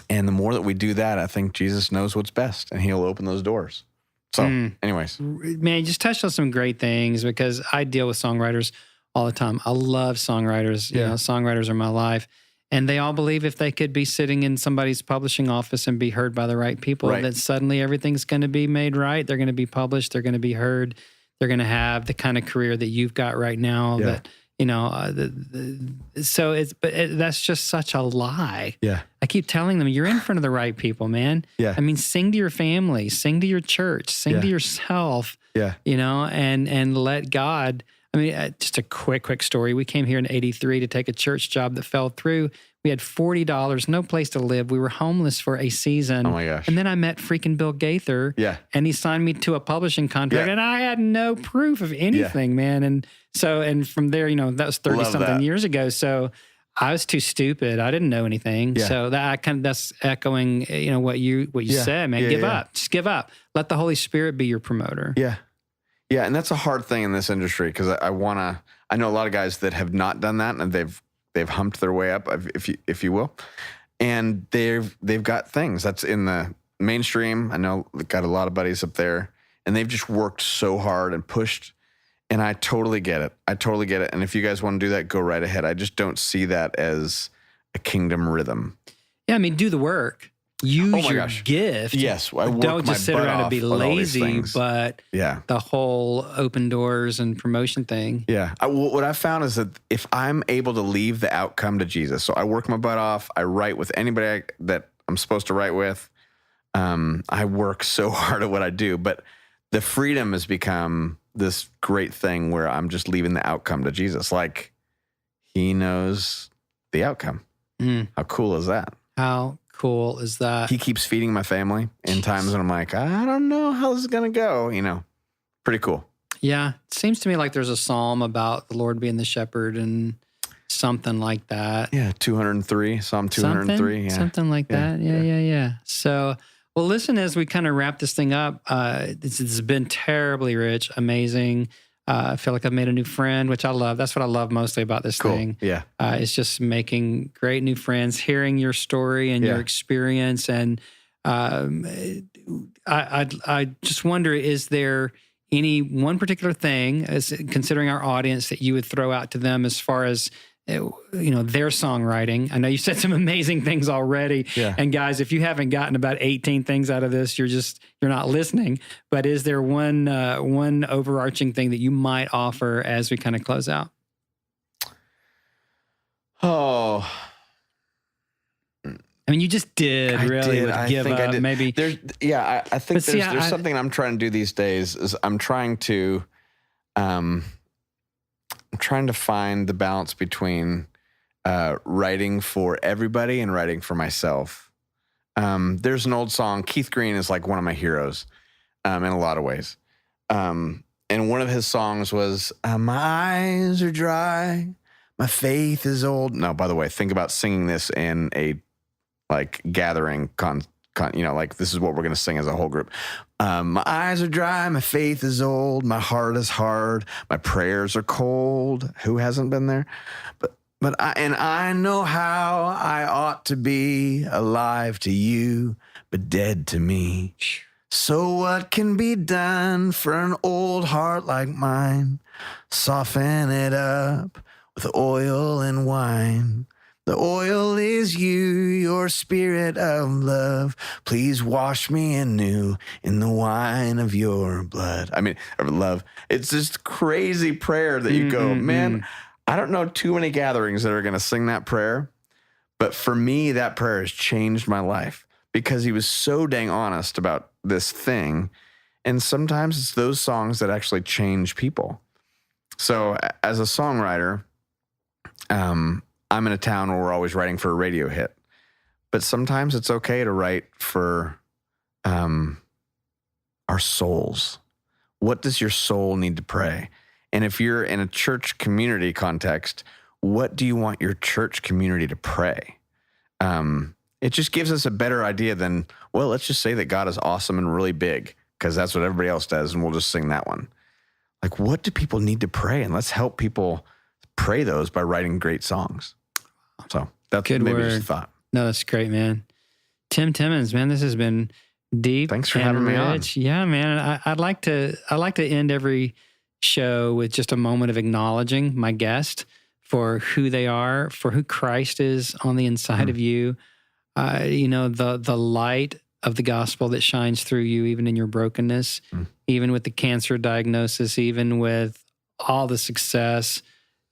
And the more that we do that, I think Jesus knows what's best, and he'll open those doors. So anyways. Man, you just touched on some great things, because I deal with songwriters all the time. I love songwriters. You know, songwriters are my life. And they all believe if they could be sitting in somebody's publishing office and be heard by the right people, that suddenly everything's going to be made right. They're going to be published. They're going to be heard. They're going to have the kind of career that you've got right now. That, you know, that's just such a lie. Yeah. I keep telling them, you're in front of the right people, man. Yeah. I mean, sing to your family, sing to your church, sing to yourself. Yeah. You know, and let God. I mean, just a quick story. We came here in '83 to take a church job that fell through. We had $40, no place to live. We were homeless for a season. Oh my gosh. And then I met freaking Bill Gaither. Yeah. And he signed me to a publishing contract, and I had no proof of anything, man. And so, and from there, you know, that was 30-something years ago. So I was too stupid. I didn't know anything. Yeah. So that's echoing, you know, what you said, man. Give up. Just give up. Let the Holy Spirit be your promoter. Yeah. Yeah, and that's a hard thing in this industry, because I know a lot of guys that have not done that, and they've they've humped their way up, if you will, and they've got things that's in the mainstream. I know they've got a lot of buddies up there, and they've just worked so hard and pushed. And I totally get it. And if you guys want to do that, go right ahead. I just don't see that as a kingdom rhythm. Yeah, I mean, do the work. Use your gift. Yes, I work don't my just sit butt around and off be on all these lazy, things. but the whole open doors and promotion thing. Yeah. What I found is that if I'm able to leave the outcome to Jesus, so I work my butt off, I write with anybody that I'm supposed to write with. I work so hard at what I do, but the freedom has become this great thing where I'm just leaving the outcome to Jesus. Like, he knows the outcome. How cool is that? How cool is that? He keeps feeding my family in times when I'm like, I don't know how this is going to go, pretty cool. Yeah. It seems to me like there's a psalm about the Lord being the shepherd and something like that. Yeah. 203, Psalm 203. Something like that. Yeah. So, well, listen, as we kind of wrap this thing up, it's been terribly rich, amazing. I feel like I've made a new friend, which I love. That's what I love mostly about this thing. Yeah. It's just making great new friends, hearing your story and your experience. And I just wonder, is there any one particular thing, as considering our audience, that you would throw out to them as far as their songwriting? I know you said some amazing things already. Yeah. And guys, if you haven't gotten about 18 things out of this, you're not listening. But is there one overarching thing that you might offer as we kind of close out? Oh, I mean, you just did really give up. I Maybe I think there's something I'm trying to do these days. Is I'm trying to find the balance between writing for everybody and writing for myself. There's an old song. Keith Green is like one of my heroes in a lot of ways. And one of his songs was, my eyes are dry, my faith is old. No, by the way, think about singing this in a gathering like this is what we're going to sing as a whole group. My eyes are dry, my faith is old, my heart is hard, my prayers are cold. Who hasn't been there? But I know how I ought to be, alive to you, but dead to me. So what can be done for an old heart like mine? Soften it up with oil and wine. The oil is you, your spirit of love. Please wash me anew in the wine of your blood. I mean, of love. It's this crazy prayer that you go, man, I don't know too many gatherings that are going to sing that prayer. But for me, that prayer has changed my life because he was so dang honest about this thing. And sometimes it's those songs that actually change people. So as a songwriter, I'm in a town where we're always writing for a radio hit, but sometimes it's okay to write for our souls. What does your soul need to pray? And if you're in a church community context, what do you want your church community to pray? It just gives us a better idea than, well, let's just say that God is awesome and really big because that's what everybody else does, and we'll just sing that one. Like, what do people need to pray? And let's help people pray those by writing great songs. So that's good maybe word. just a thought. No, that's great, man. Tim Timmons, man, this has been deep. Thanks for and having me on. rich. Yeah, man. I'd like to end every show with just a moment of acknowledging my guest for who they are, for who Christ is on the inside of you. The light of the gospel that shines through you, even in your brokenness, even with the cancer diagnosis, even with all the success,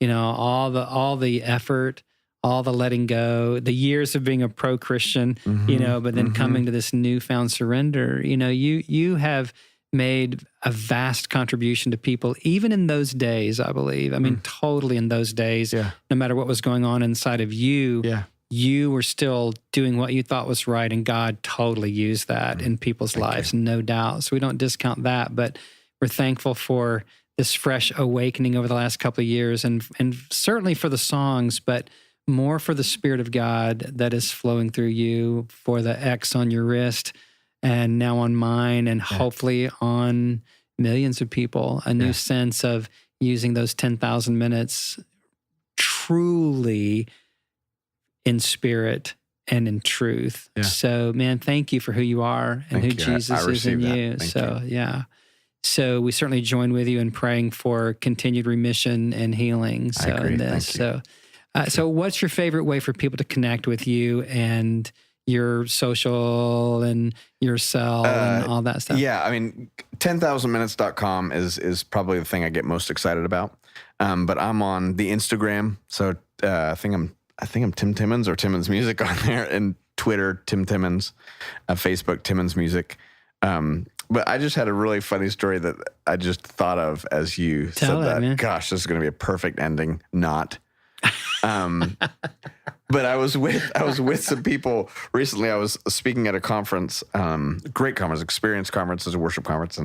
all the effort, all the letting go, the years of being a pro-Christian, but then coming to this newfound surrender. You have made a vast contribution to people, even in those days, I believe. I mean, totally in those days, no matter what was going on inside of you, you were still doing what you thought was right, and God totally used that in people's lives, no doubt. So we don't discount that, but we're thankful for this fresh awakening over the last couple of years, and certainly for the songs, but more for the Spirit of God that is flowing through you, for the X on your wrist, and now on mine, and hopefully on millions of people, a new sense of using those 10,000 minutes truly in spirit and in truth. Yeah. So, man, thank you for who you are and Thank who you. Jesus I is in received that. you. Thank So, yeah. So we certainly join with you in praying for continued remission and healing. So I agree. in this, Thank you. so what's your favorite way for people to connect with you and your social and your cell and all that stuff? Yeah, I mean, 10,000minutes.com is probably the thing I get most excited about. But I'm on the Instagram, so I think I'm Tim Timmons or Timmons Music on there, and Twitter Tim Timmons, Facebook Timmons Music. But I just had a really funny story that I just thought of as you Tell said that. man. Gosh, this is going to be a perfect ending. Not. But I was with some people recently. I was speaking at a conference, great conference, experience conference, as a worship conference,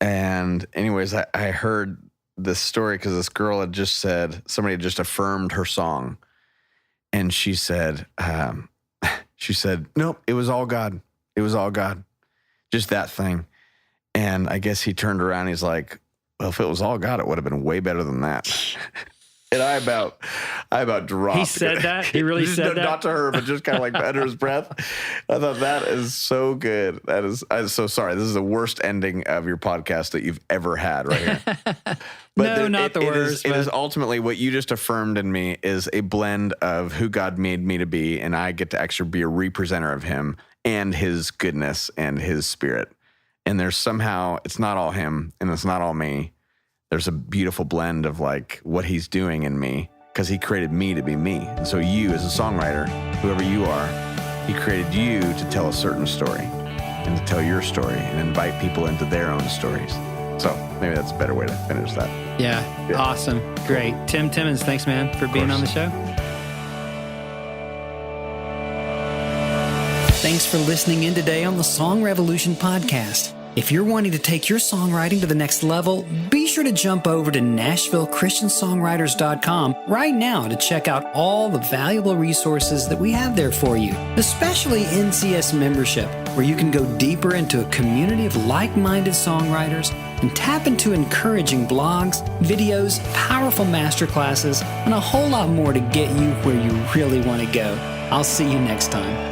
and anyways, I heard this story because this girl had just said somebody had just affirmed her song, and she said, nope, it was all God. It was all God, just that thing. And I guess he turned around. He's like, well, if it was all God, it would have been way better than that. And I about dropped. He said that? He really said that? Not to her, but just kind of like under his breath. I thought that is so good. I'm so sorry. This is the worst ending of your podcast that you've ever had right here. But not the worst. It is ultimately what you just affirmed in me is a blend of who God made me to be, and I get to actually be a representer of him and his goodness and his spirit. And there's somehow, it's not all him and it's not all me. There's a beautiful blend of like what he's doing in me because he created me to be me. And so you as a songwriter, whoever you are, he created you to tell a certain story and to tell your story and invite people into their own stories. So maybe that's a better way to finish that. Yeah. Awesome. Great. Tim Timmons, thanks, man, for being on the show. Thanks for listening in today on the Song Revolution podcast. If you're wanting to take your songwriting to the next level, be sure to jump over to NashvilleChristianSongwriters.com right now to check out all the valuable resources that we have there for you, especially NCS membership, where you can go deeper into a community of like-minded songwriters and tap into encouraging blogs, videos, powerful masterclasses, and a whole lot more to get you where you really want to go. I'll see you next time.